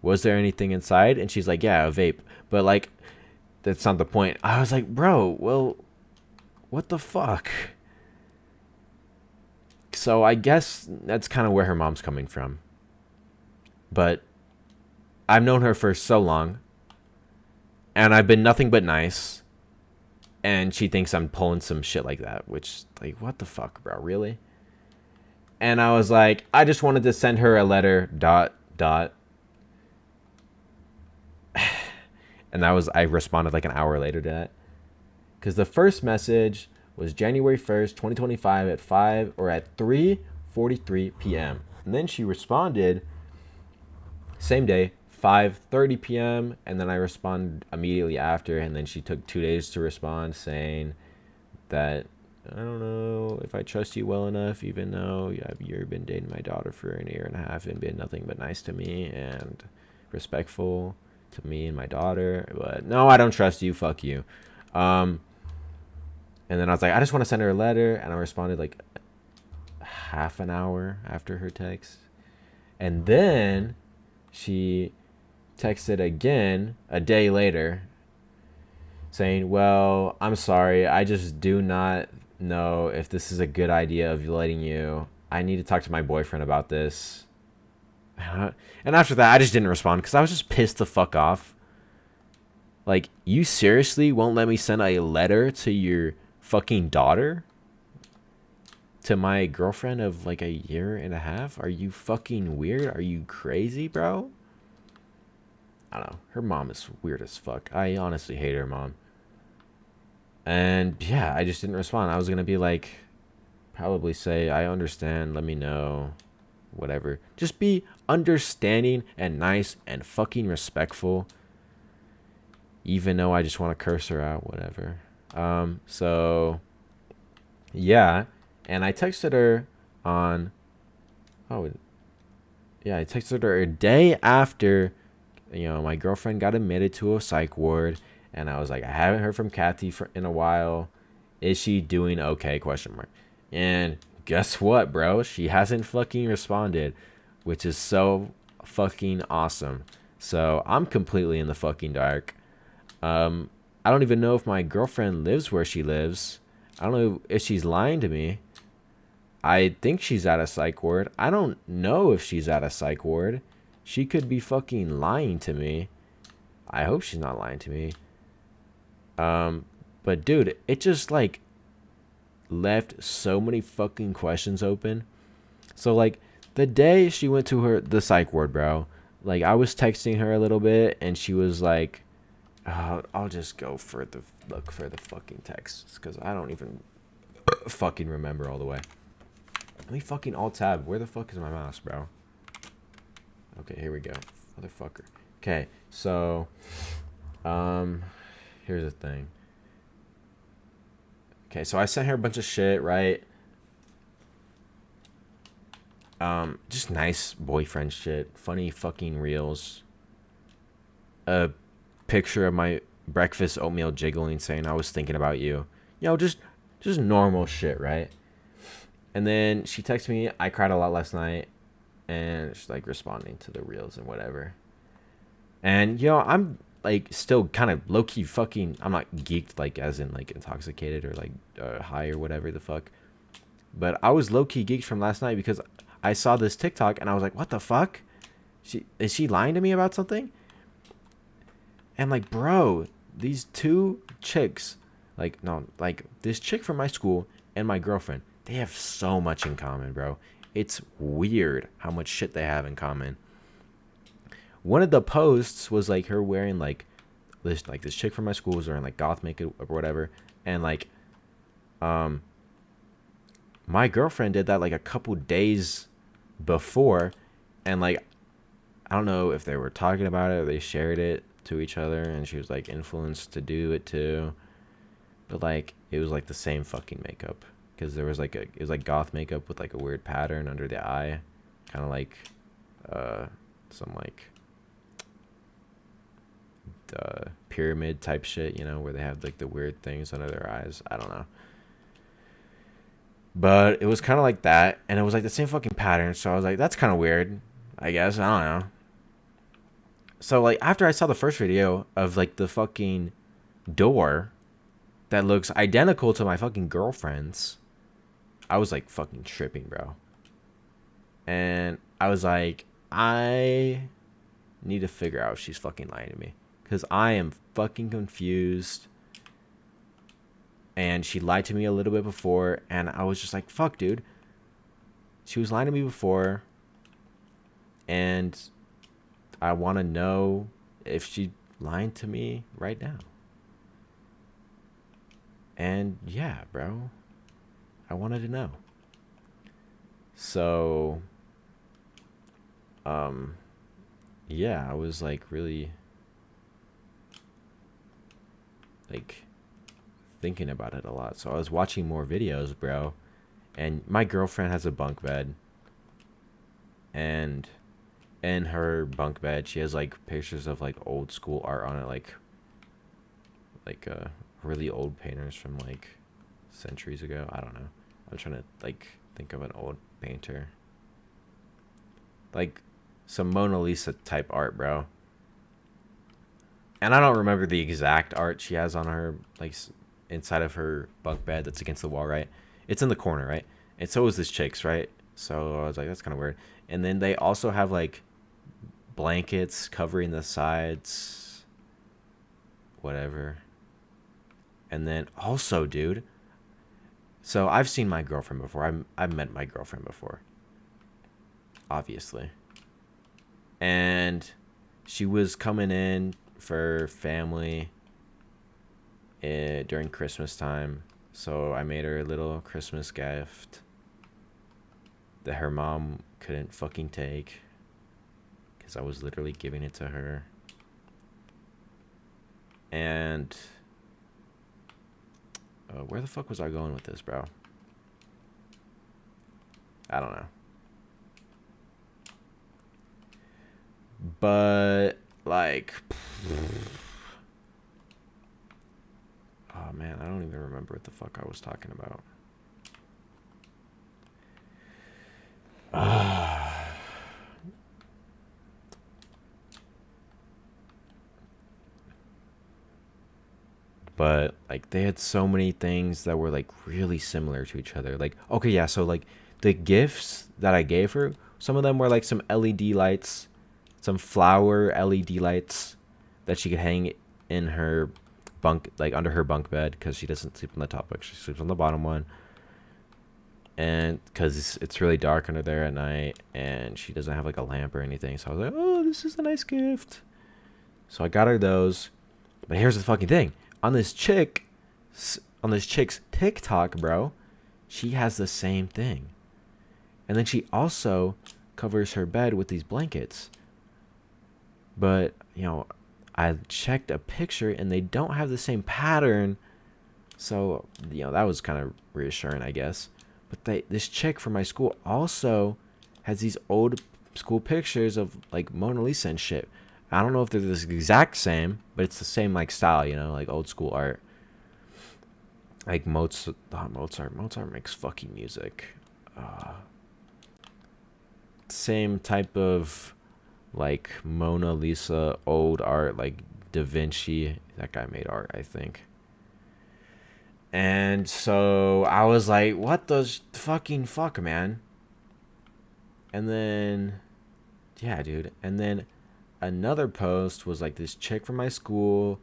Was there anything inside? And she's like, yeah, a vape. But like, that's not the point. I was like, bro, well, what the fuck? So I guess that's kind of where her mom's coming from. But I've known her for so long, and I've been nothing but nice, and she thinks I'm pulling some shit like that, which, like, what the fuck, bro? Really? And I was like, I just wanted to send her a letter, ... And I responded like an hour later to that. Because the first message was January 1st, 2025 at 3:43 p.m. And then she responded same day, 5:30 p.m. And then I responded immediately after. And then she took 2 days to respond, saying that, I don't know if I trust you well enough, even though you've been dating my daughter for a year and a half and been nothing but nice to me and respectful to me and my daughter. But no, I don't trust you. Fuck you. And then I was like, I just want to send her a letter. And I responded like half an hour after her text. And then she texted again a day later saying, well, I'm sorry. I just do not know if this is a good idea of letting you. I need to talk to my boyfriend about this. And after that, I just didn't respond because I was just pissed the fuck off. Like, you seriously won't let me send a letter to your fucking daughter? To my girlfriend of like a year and a half? Are you fucking weird? Are you crazy, bro? I don't know. Her mom is weird as fuck. I honestly hate her mom. And yeah, I just didn't respond. I was going to be like, probably say, I understand. Let me know whatever. Just be understanding and nice and fucking respectful. Even though I just want to curse her out, whatever. So yeah, and I texted her on, oh yeah, I texted her a day after, my girlfriend got admitted to a psych ward, and I was like, I haven't heard from Kathy in a while. Is she doing okay? Question mark. And guess what, bro? She hasn't fucking responded, which is so fucking awesome. So I'm completely in the fucking dark. I don't even know if my girlfriend lives where she lives. I don't know if she's lying to me. I think she's at a psych ward. I don't know if she's at a psych ward. She could be fucking lying to me. I hope she's not lying to me. But dude, it just like left so many fucking questions open. So like the day she went to the psych ward, bro, like I was texting her a little bit and she was like, I'll just go for the look for the fucking texts because I don't even fucking remember all the way. Let me fucking alt tab. Where the fuck is my mouse, bro? Okay, here we go. Motherfucker. Okay, so here's the thing. Okay, so I sent her a bunch of shit, right? Just nice boyfriend shit, funny fucking reels. A picture of my breakfast oatmeal jiggling saying I was thinking about you. Just normal shit, right? And then she texted me, I cried a lot last night, and she's like responding to the reels and whatever. And I'm like still kind of low key fucking. I'm not geeked like as in like intoxicated or like high or whatever the fuck. But I was low key geeked from last night because I saw this TikTok and I was like, what the fuck? Is she lying to me about something? And like, bro, these two chicks, like this chick from my school and my girlfriend, they have so much in common, bro. It's weird how much shit they have in common. One of the posts was like her wearing like this chick from my school was wearing like goth makeup or whatever, and like my girlfriend did that like a couple days before, and like I don't know if they were talking about it or they shared it to each other and she was like influenced to do it too, but like it was like the same fucking makeup because there was like it was like goth makeup with like a weird pattern under the eye, kind of like some like pyramid type shit, where they have like the weird things under their eyes. I don't know, but it was kind of like that, and it was like the same fucking pattern. So I was like, that's kind of weird, I guess. I don't know. So like after I saw the first video of like the fucking door that looks identical to my fucking girlfriend's, I was like fucking tripping, bro. And I was like, I need to figure out if she's fucking lying to me. Because I am fucking confused. And she lied to me a little bit before. And I was just like, fuck, dude. She was lying to me before. And I want to know if she's lying to me right now. And yeah, bro. I wanted to know. So, yeah, I was like really like thinking about it a lot. So I was watching more videos, bro. And my girlfriend has a bunk bed. And in her bunk bed, she has like pictures of like old school art on it, like really old painters from like centuries ago. I don't know. I'm trying to like think of an old painter. Like some Mona Lisa type art, bro. And I don't remember the exact art she has on her, like inside of her bunk bed that's against the wall, right? It's in the corner, right? And so is this chick's, right? So I was like, that's kind of weird. And then they also have like blankets covering the sides, whatever. And then also, dude, so I've seen my girlfriend before. I've met my girlfriend before, obviously. And she was coming in for family during Christmas time. So I made her a little Christmas gift that her mom couldn't fucking take, because I was literally giving it to her. And where the fuck was I going with this, bro? I don't know. But like, oh man, I don't even remember what the fuck I was talking about. But like, they had so many things that were like really similar to each other. Like, okay, yeah, so like the gifts that I gave her, some of them were like some LED lights, some flower LED lights that she could hang in her bunk, like under her bunk bed, because she doesn't sleep on the top bunk, she sleeps on the bottom one. And because it's really dark under there at night, and she doesn't have like a lamp or anything, so I was like, oh, this is a nice gift. So I got her those. But here's the fucking thing: on this chick's TikTok, bro, she has the same thing. And then she also covers her bed with these blankets. But, you know, I checked a picture and they don't have the same pattern. So, you know, that was kind of reassuring, I guess. But this chick from my school also has these old school pictures of like Mona Lisa and shit. I don't know if they're the exact same, but it's the same like style, you know, like old school art. Like Mozart makes fucking music. Same type of like Mona Lisa old art, like Da Vinci. That guy made art, I think. And so I was like, what the fucking fuck, man? And then, yeah, dude. And then another post was like this chick from my school,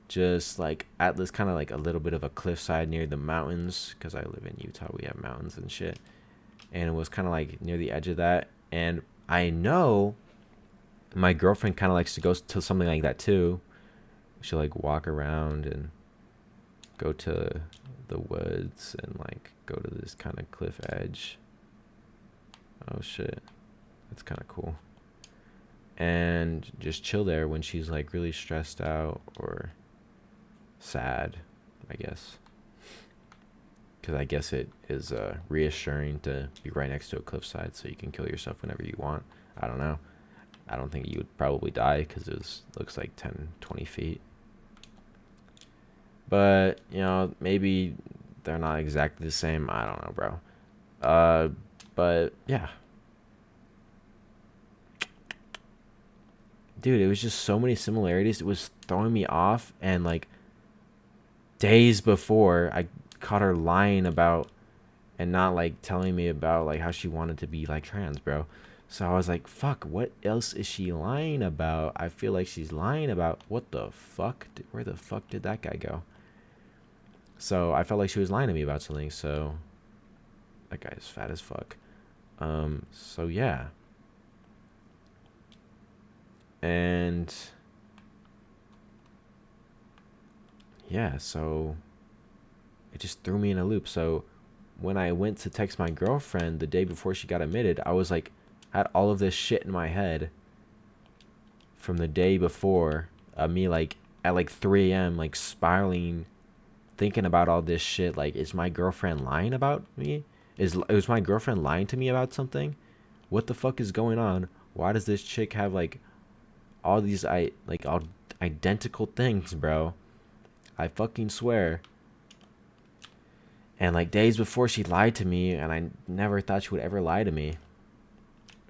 just like at this kind of like a little bit of a cliffside near the mountains, because I live in Utah, we have mountains and shit. And it was kind of like near the edge of that. And I know my girlfriend kind of likes to go to something like that too. She'll like walk around and go to the woods and like go to this kind of cliff edge. Oh shit, that's kind of cool. And just chill there when she's like really stressed out or sad, I guess. Because I guess it is reassuring to be right next to a cliffside, so you can kill yourself whenever you want. I don't know. I don't think you would probably die because it looks like 10, 20 feet. But, you know, maybe they're not exactly the same. I don't know, bro. But, yeah. Dude, it was just so many similarities. It was throwing me off. And, like, days before, I caught her lying about and not, like, telling me about, like, how she wanted to be, like, trans, bro. So I was like, fuck, what else is she lying about? I feel like she's lying about, what the fuck? Where the fuck did that guy go? So I felt like she was lying to me about something. So that guy is fat as fuck. So yeah. And yeah, so it just threw me in a loop. So when I went to text my girlfriend the day before she got admitted, I was like, had all of this shit in my head from the day before, me like at like 3 a.m. like spiraling, thinking about all this shit. Like, is my girlfriend lying about me? Is my girlfriend lying to me about something? What the fuck is going on? Why does this chick have like all these all identical things, bro? I fucking swear. And like days before, she lied to me, and I never thought she would ever lie to me.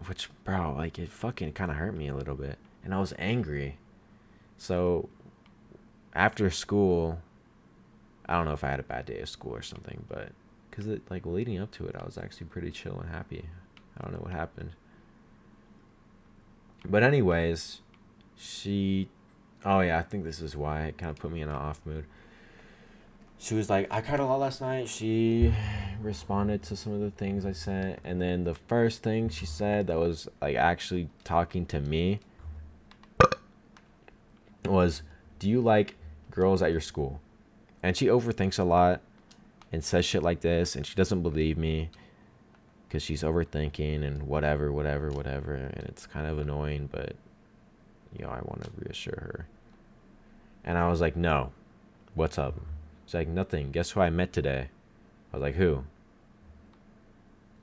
Which, bro, like, it fucking kind of hurt me a little bit. And I was angry. So, after school, I don't know if I had a bad day of school or something, but because like leading up to it, I was actually pretty chill and happy. I don't know what happened. But anyways, oh yeah, I think this is why it kind of put me in an off mood. She was like, I cried a lot last night. She responded to some of the things I sent. And then the first thing she said that was like actually talking to me was, do you like girls at your school? And she overthinks a lot and says shit like this. And she doesn't believe me because she's overthinking and whatever, and it's kind of annoying, but I want to reassure her. And I was like, no, what's up? She's like, nothing. Guess who I met today? I was like, who?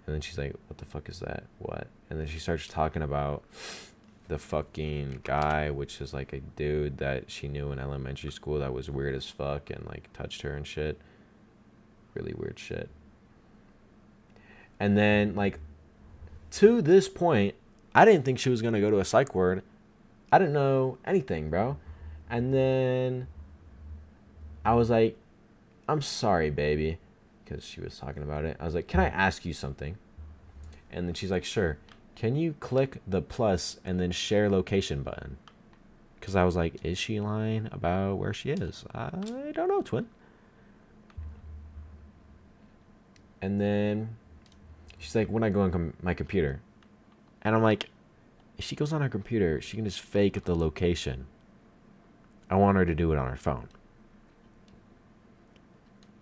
And then she's like, what the fuck is that? What? And then she starts talking about the fucking guy, which is like a dude that she knew in elementary school that was weird as fuck and like touched her and shit. Really weird shit. And then, like, to this point, I didn't think she was going to go to a psych ward. I didn't know anything, bro. And then I was like, I'm sorry, baby. Because she was talking about it. I was like, can I ask you something? And then she's like, sure. Can you click the plus and then share location button? Because I was like, is she lying about where she is? I don't know, twin. And then she's like, when I go on my computer. And I'm like, if she goes on her computer, she can just fake the location. I want her to do it on her phone.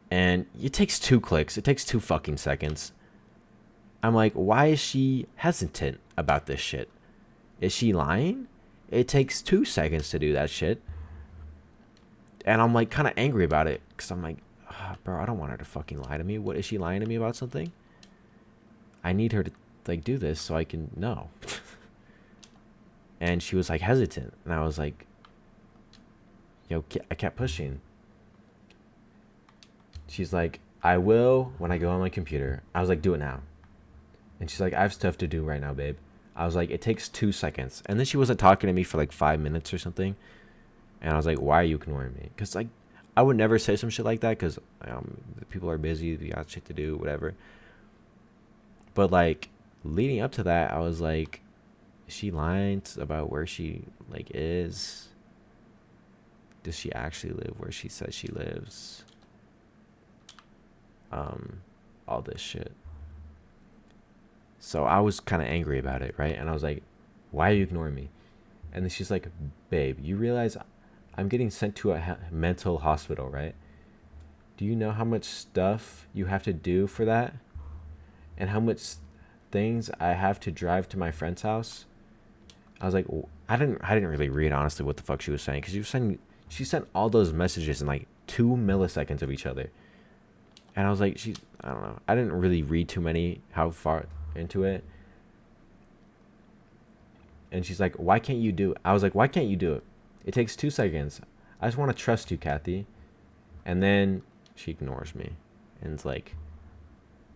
And it takes 2 clicks. It takes 2 fucking seconds. I'm like, why is she hesitant about this shit? Is she lying? It takes 2 seconds to do that shit. And I'm like kind of angry about it. Because I'm like, bro, I don't want her to fucking lie to me. What, is she lying to me about something? I need her to like do this so I can know. And she was like hesitant. And I was like, I kept pushing. She's like, I will when I go on my computer. I was like, do it now. And she's like, I have stuff to do right now, babe. I was like, it takes 2 seconds. And then she wasn't talking to me for like 5 minutes or something. And I was like, why are you ignoring me? Because like, I would never say some shit like that because people are busy. We got shit to do, whatever. But like, leading up to that, I was like, is she lying about where she like is? Does she actually live where she says she lives? All this shit. So I was kind of angry about it, right? And I was like, why are you ignoring me? And then she's like, babe, you realize I'm getting sent to a mental hospital, right? Do you know how much stuff you have to do for that? And how much things I have to drive to my friend's house? I was like, I didn't really read honestly what the fuck she was saying, because she sent all those messages in like 2 milliseconds of each other. And I was like, I don't know. I didn't really read too many, how far into it. And she's like, why can't you do it? I was like, why can't you do it? It takes 2 seconds. I just want to trust you, Kathy. And then she ignores me. And it's like,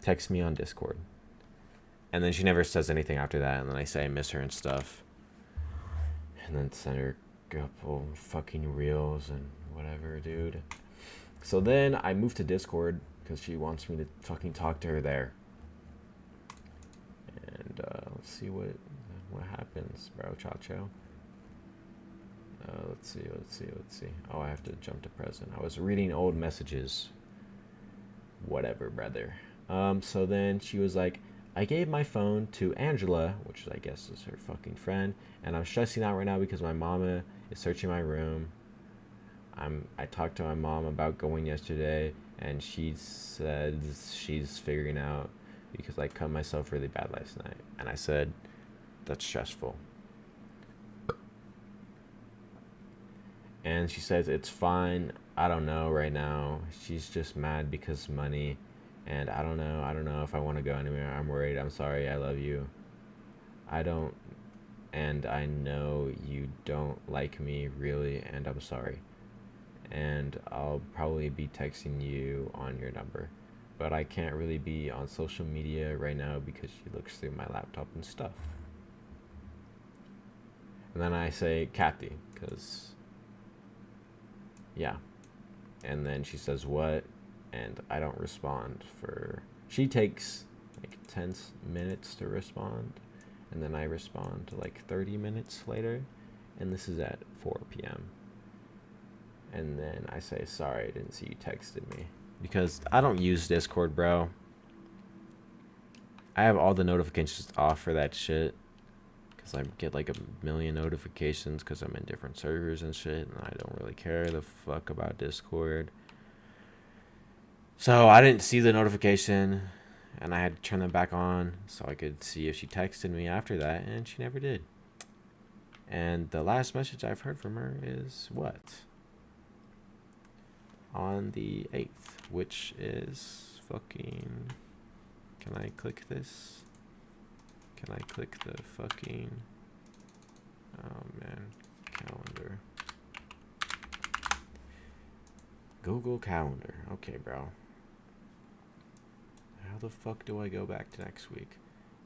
text me on Discord. And then she never says anything after that. And then I say I miss her and stuff. And then send her a couple fucking reels and whatever, dude. So then I moved to Discord because she wants me to fucking talk to her there. And let's see what happens, bro, Chacho. Let's see. Oh, I have to jump to present. I was reading old messages. Whatever, brother. So then she was like, I gave my phone to Angela, which I guess is her fucking friend, and I'm stressing out right now because my mama is searching my room. I talked to my mom about going yesterday, and she says she's figuring out because I cut myself really bad last night. And I said, that's stressful. And she says, it's fine. I don't know right now. She's just mad because money. And I don't know if I want to go anywhere. I'm worried. I'm sorry. I love you. And I know you don't like me really, and I'm sorry. And I'll probably be texting you on your number. But I can't really be on social media right now because she looks through my laptop and stuff. And then I say, Kathy, because, yeah. And then she says, what? And I don't respond she takes like 10 minutes to respond. And then I respond to like 30 minutes later. And this is at 4 p.m. And then I say, sorry, I didn't see you texted me. Because I don't use Discord, bro. I have all the notifications off for that shit. Because I get like 1 million notifications because I'm in different servers and shit. And I don't really care the fuck about Discord. So I didn't see the notification. And I had to turn them back on so I could see if she texted me after that, and she never did. And the last message I've heard from her is what? On the 8th, which is fucking... Can I click this? Can I click the fucking... Oh man, calendar. Google Calendar. Okay, bro. How the fuck do I go back to next week?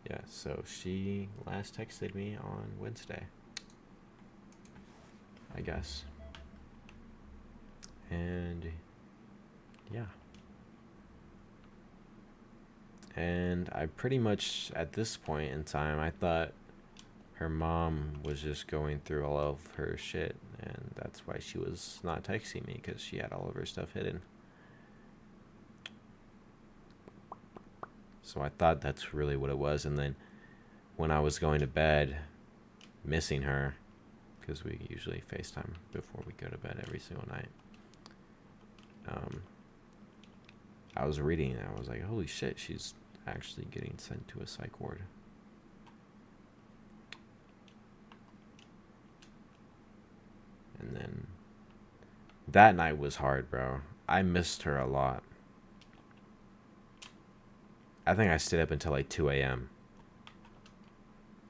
Yeah, so she last texted me on Wednesday, I guess. And yeah. And I pretty much, at this point in time, I thought her mom was just going through all of her shit, and that's why she was not texting me, because she had all of her stuff hidden. So I thought that's really what it was. And then when I was going to bed, missing her, because we usually FaceTime before we go to bed every single night, I was reading it. I was like, holy shit, she's actually getting sent to a psych ward. And then that night was hard, bro. I missed her a lot. I think I stayed up until like 2 a.m.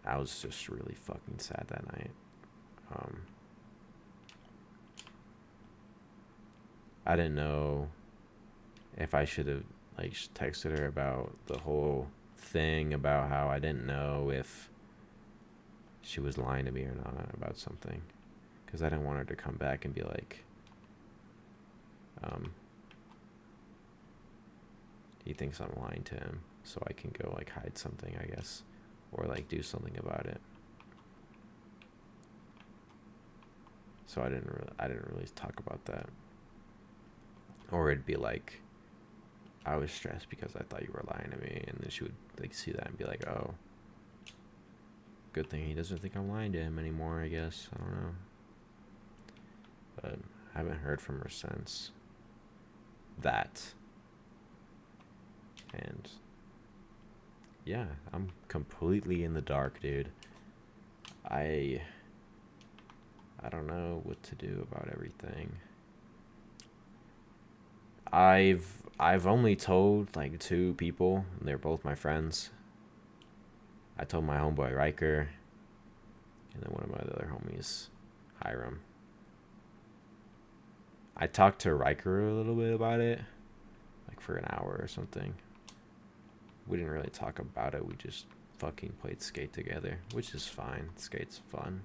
I was just really fucking sad that night. I didn't know if I should have like texted her about the whole thing about how I didn't know if she was lying to me or not about something, because I didn't want her to come back and be like, he thinks I'm lying to him, so I can go like hide something, I guess, or like do something about it. So I didn't really talk about that. Or it'd be like, I was stressed because I thought you were lying to me, and then she would like see that and be like, oh, good thing he doesn't think I'm lying to him anymore, I guess. I don't know. But I haven't heard from her since that. And yeah, I'm completely in the dark, dude. I don't know what to do about everything. I've only told like 2 people. They're both my friends. I told my homeboy Riker, and then one of my other homies, Hiram. I talked to Riker a little bit about it, like for an hour or something. We didn't really talk about it. We just fucking played skate together, which is fine. Skate's fun.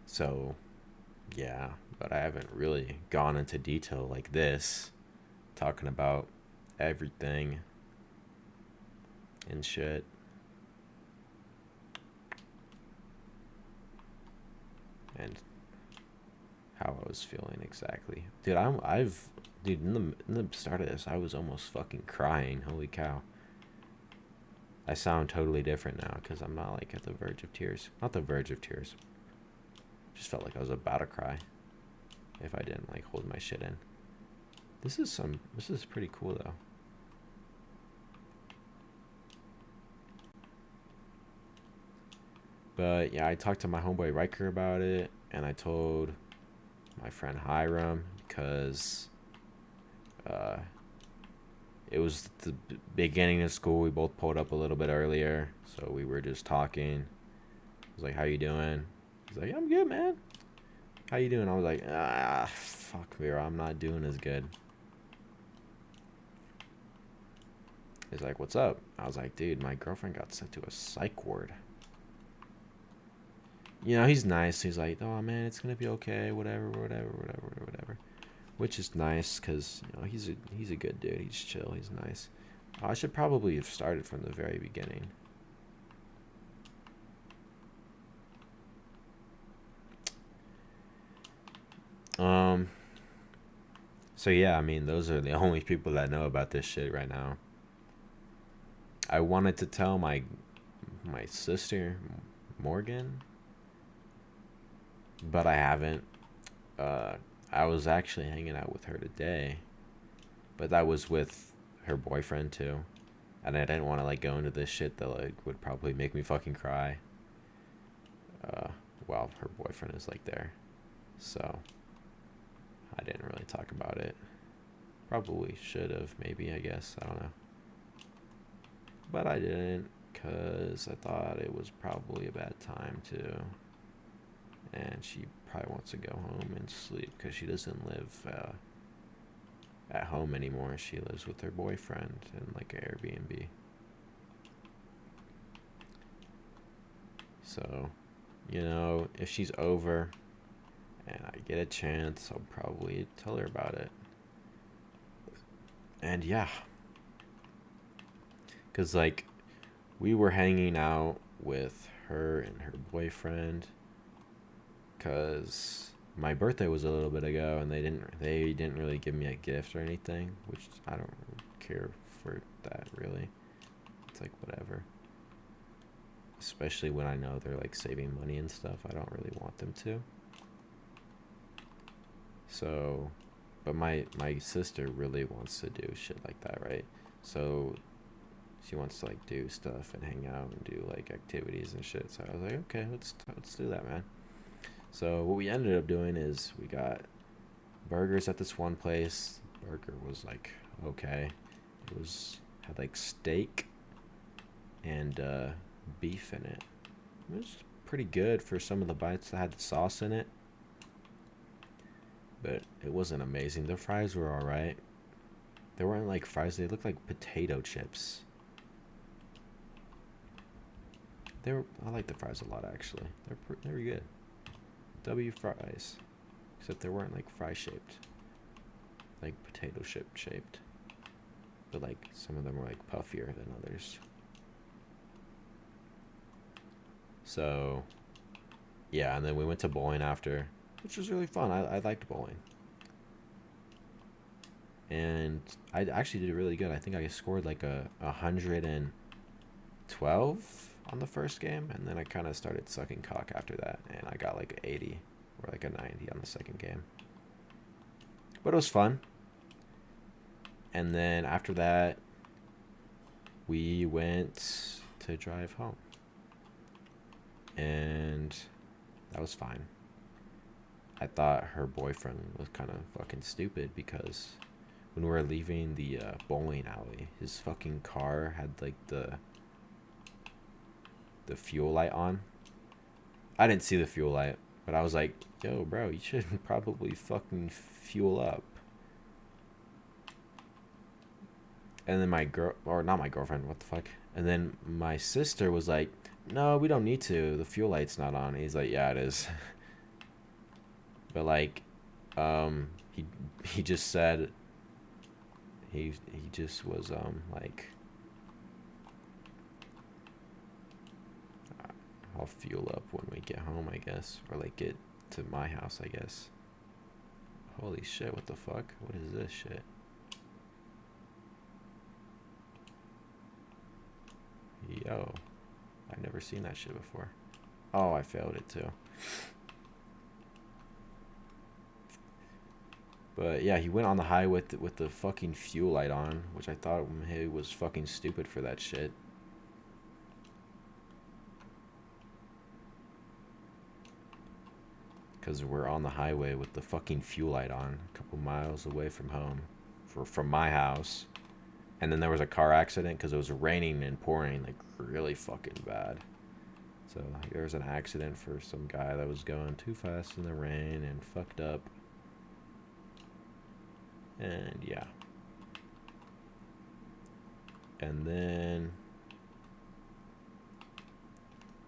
So, yeah, but I haven't really gone into detail like this, talking about everything and shit. And how I was feeling exactly. Dude, dude, in the start of this, I was almost fucking crying. Holy cow. I sound totally different now because I'm not like at the verge of tears. Not the verge of tears. Just felt like I was about to cry if I didn't like hold my shit in. This is pretty cool though. But yeah, I talked to my homeboy Riker about it, and I told my friend Hiram because it was the beginning of school. We both pulled up a little bit earlier, so we were just talking. I was like, how you doing? He's like, I'm good, man. How you doing? I was like, fuck, Vera, I'm not doing as good. He's like, what's up? I was like, dude, my girlfriend got sent to a psych ward. You know, he's nice. He's like, oh, man, it's going to be okay. Whatever. Which is nice because, you know, he's a good dude. He's chill. He's nice. I should probably have started from the very beginning. So yeah, I mean, those are the only people that know about this shit right now. I wanted to tell my sister, Morgan, but I haven't. I was actually hanging out with her today, But that was with her boyfriend too. And I didn't want to like go into this shit that like would probably make me fucking cry. Uh, while her boyfriend is like there. So I didn't really talk about it. Probably should have, maybe, I guess. I don't know. But I didn't, because I thought it was probably a bad time too. And she probably wants to go home and sleep because she doesn't live at home anymore. She lives with her boyfriend in like an Airbnb. So, you know, if she's over and I get a chance, I'll probably tell her about it. And yeah, because like we were hanging out with her and her boyfriend because my birthday was a little bit ago and they didn't really give me a gift or anything, which I don't care for that really. It's like whatever, especially when I know they're like saving money and stuff. I don't really want them to. So, but my sister really wants to do shit like that, right? So she wants to like do stuff and hang out and do like activities and shit. So I was like, okay, let's do that, man. So what we ended up doing is we got burgers at this one place. Burger was like okay. It was had like steak and beef in it. It was pretty good for some of the bites that had the sauce in it. But it wasn't amazing. The fries were alright. They weren't like fries, they looked like potato chips. I like the fries a lot actually. They were good. W fries, except they weren't like fry shaped, like potato chip shaped. But like some of them were like puffier than others. So yeah, and then we went to bowling after, which was really fun. I liked bowling, and I actually did really good. I think I scored like a 112 on the first game, and then I kind of started sucking cock after that, and I got like 80 or like a 90 on the second game. But it was fun. And then after that, we went to drive home, and that was fine. I thought her boyfriend was kind of fucking stupid because when we were leaving the bowling alley, his fucking car had like the fuel light on. I didn't see the fuel light, but I was like, yo, bro, you should probably fucking fuel up. And then not my girlfriend, what the fuck? And then my sister was like, no, we don't need to. The fuel light's not on. He's like, yeah, it is. But like, he just said, he just was, like, I'll fuel up when we get home, I guess. Or like get to my house, I guess. Holy shit, what the fuck? What is this shit? Yo, I've never seen that shit before. Oh, I failed it too. But yeah, he went on the highway with the fucking fuel light on, which I thought he was fucking stupid for that shit. Because we're on the highway with the fucking fuel light on, a couple miles away from home, from my house. And then there was a car accident because it was raining and pouring like really fucking bad. So there was an accident for some guy that was going too fast in the rain and fucked up. And yeah. And then,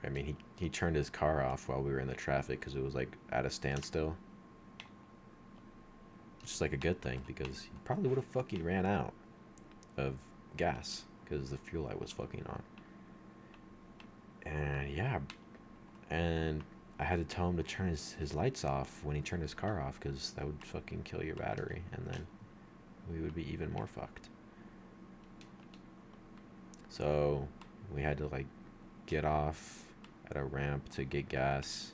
I mean, he turned his car off while we were in the traffic because it was like at a standstill. Which is like a good thing because he probably would have fucking ran out of gas because the fuel light was fucking on. And yeah, and I had to tell him to turn his lights off when he turned his car off because that would fucking kill your battery, and then we would be even more fucked. So we had to like get off at a ramp to get gas,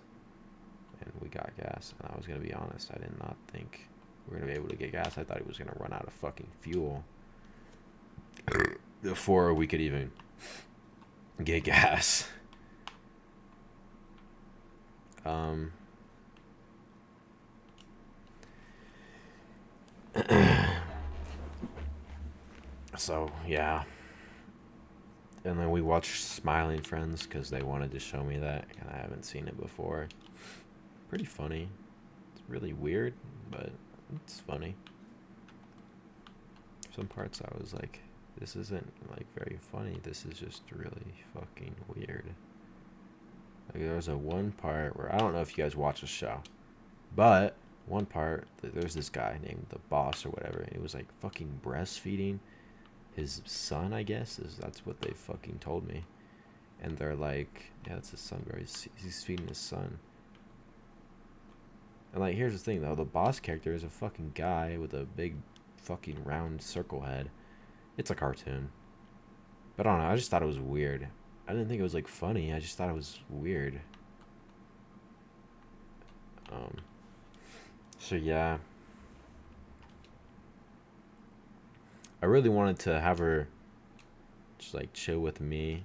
and we got gas. And I was gonna be honest, I did not think we're gonna be able to get gas. I thought he was gonna run out of fucking fuel before we could even get gas. So yeah, and then we watched Smiling Friends because they wanted to show me that, and I haven't seen it before. Pretty funny. It's really weird, but it's funny. Some parts I was like, this isn't like very funny. This is just really fucking weird. Like there was a one part where I don't know if you guys watch the show, but one part there's this guy named the boss or whatever, and he was like fucking breastfeeding his son, I guess, that's what they fucking told me. And they're like, yeah, that's his son, bro. He's feeding his son. And like, here's the thing though, the boss character is a fucking guy with a big fucking round circle head. It's a cartoon. But I don't know, I just thought it was weird. I didn't think it was like funny, I just thought it was weird. So yeah. I really wanted to have her just like chill with me,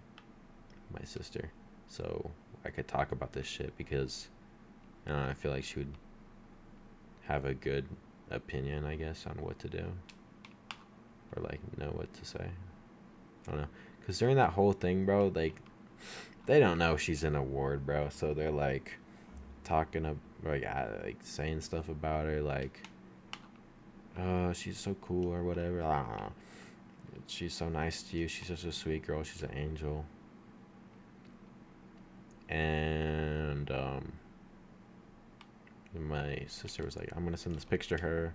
my sister, so I could talk about this shit because I feel like she would have a good opinion, I guess, on what to do or like know what to say. I don't know, because during that whole thing, bro, like they don't know she's in a ward, bro, so they're like talking up, like saying stuff about her, like, oh, she's so cool or whatever. I don't know. She's so nice to you. She's such a sweet girl. She's an angel. And my sister was like, I'm gonna send this picture to her.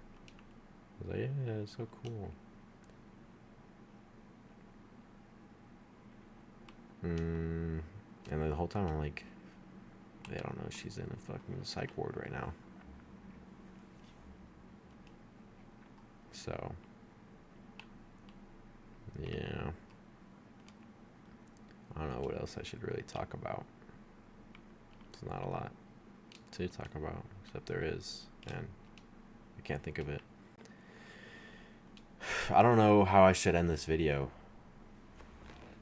I was like, yeah, it's so cool. And then the whole time I'm like, they don't know she's in a fucking psych ward right now. So yeah, I don't know what else I should really talk about. It's not a lot to talk about, except there is, and I can't think of it. I don't know how I should end this video.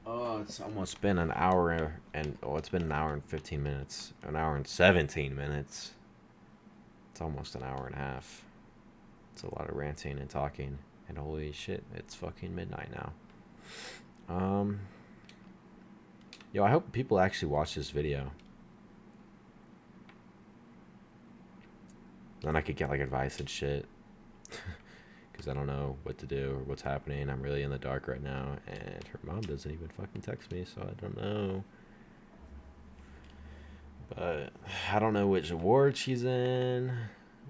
Oh, it's almost been an hour it's been an hour and 15 minutes, an hour and 17 minutes. It's almost an hour and a half. It's a lot of ranting and talking, and holy shit, it's fucking midnight now. Yo, I hope people actually watch this video. Then I could get like advice and shit. Because I don't know what to do or what's happening. I'm really in the dark right now. And her mom doesn't even fucking text me, so I don't know. But I don't know which ward she's in,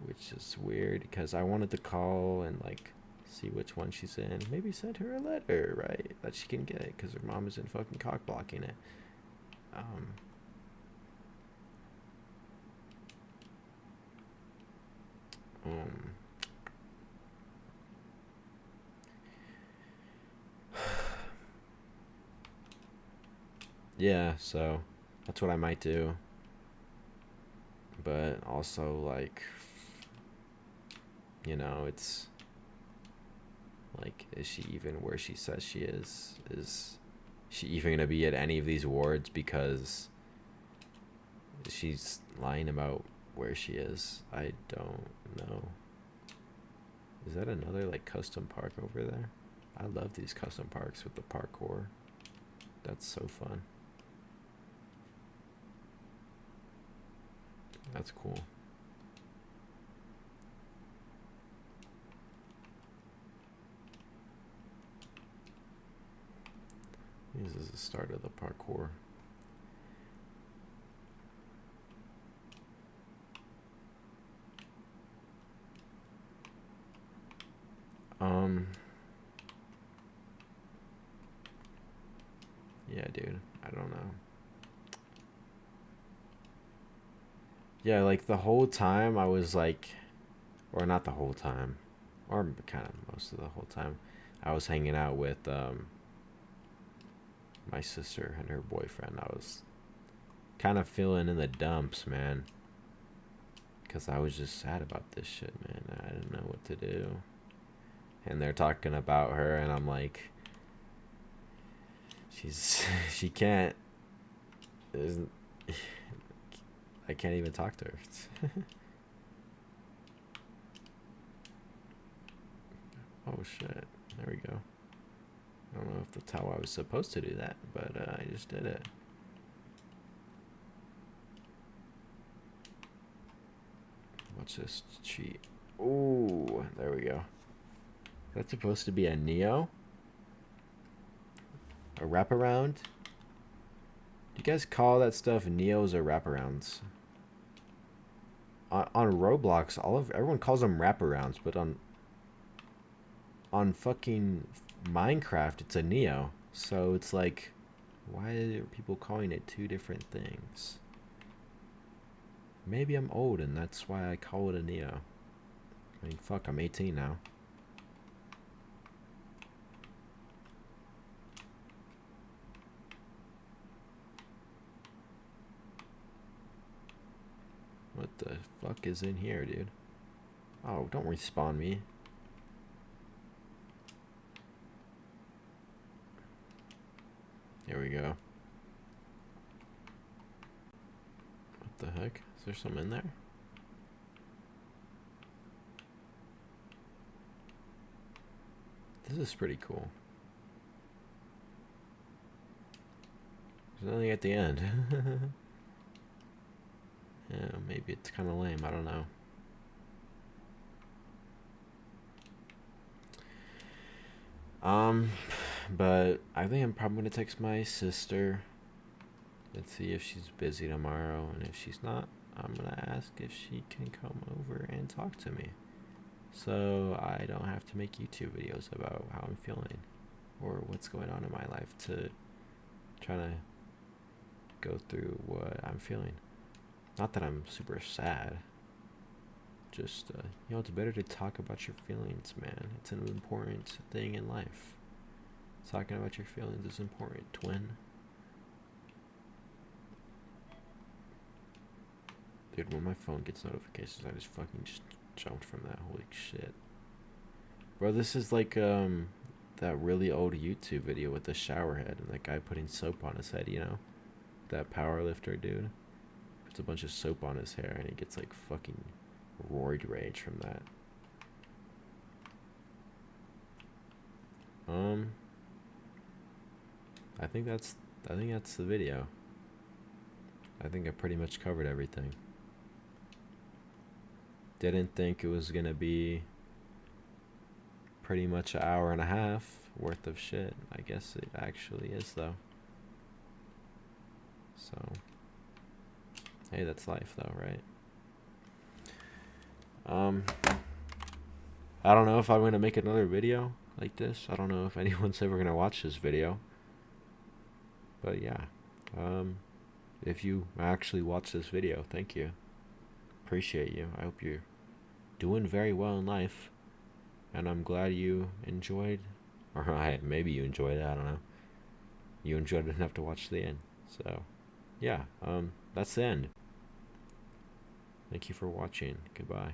which is weird because I wanted to call and like see which one she's in. Maybe send her a letter, right? That she can get because her mom isn't fucking cock blocking it. Yeah, so that's what I might do. But also, like, you know, it's like, is she even where she says she is? Is she even gonna be at any of these wards? Because she's lying about where she is. I don't know. Is that another like custom park over there? I love these custom parks with the parkour. That's so fun. That's cool. This is the start of the parkour. Yeah, dude. I don't know. Yeah, like the whole time I was like, or not the whole time, or kind of most of the whole time, I was hanging out with my sister and her boyfriend. I was kind of feeling in the dumps, man. Because I was just sad about this shit, man. I didn't know what to do. And they're talking about her, and I'm like, she can't, I can't even talk to her. Oh shit, there we go. I don't know if that's how I was supposed to do that, but I just did it. What's this cheat? Ooh, there we go. That's supposed to be a Neo? A wraparound? Do you guys call that stuff Neos or wraparounds? On Roblox, everyone calls them wraparounds, but on fucking Minecraft, it's a Neo. So it's like, why are people calling it two different things? Maybe I'm old and that's why I call it a Neo. I mean, fuck, I'm 18 now. What the fuck is in here, dude? Oh, don't respawn me. Here we go. What the heck? Is there some in there? This is pretty cool. There's nothing at the end. Yeah, maybe it's kind of lame. I don't know. But I think I'm probably gonna text my sister and see if she's busy tomorrow, and if she's not, I'm gonna ask if she can come over and talk to me, so I don't have to make YouTube videos about how I'm feeling or what's going on in my life to try to go through what I'm feeling. Not that I'm super sad. Just, you know, it's better to talk about your feelings, man. It's an important thing in life. Talking about your feelings is important, twin. Dude, when my phone gets notifications, I just fucking just jumped from that. Holy shit. Bro, this is like, that really old YouTube video with the shower head and that guy putting soap on his head, you know? That power lifter dude. Puts a bunch of soap on his hair and he gets like fucking roid rage from that. I think that's the video. I think I pretty much covered everything. Didn't think it was gonna be pretty much an hour and a half worth of shit. I guess it actually is though. So, hey, that's life though, right? I don't know if I'm gonna make another video like this. I don't know if anyone's ever gonna watch this video. But yeah, if you actually watch this video, thank you. Appreciate you. I hope you're doing very well in life, and I'm glad you enjoyed, or maybe you enjoyed it, I don't know. You enjoyed it enough to watch the end. So, yeah, that's the end. Thank you for watching. Goodbye.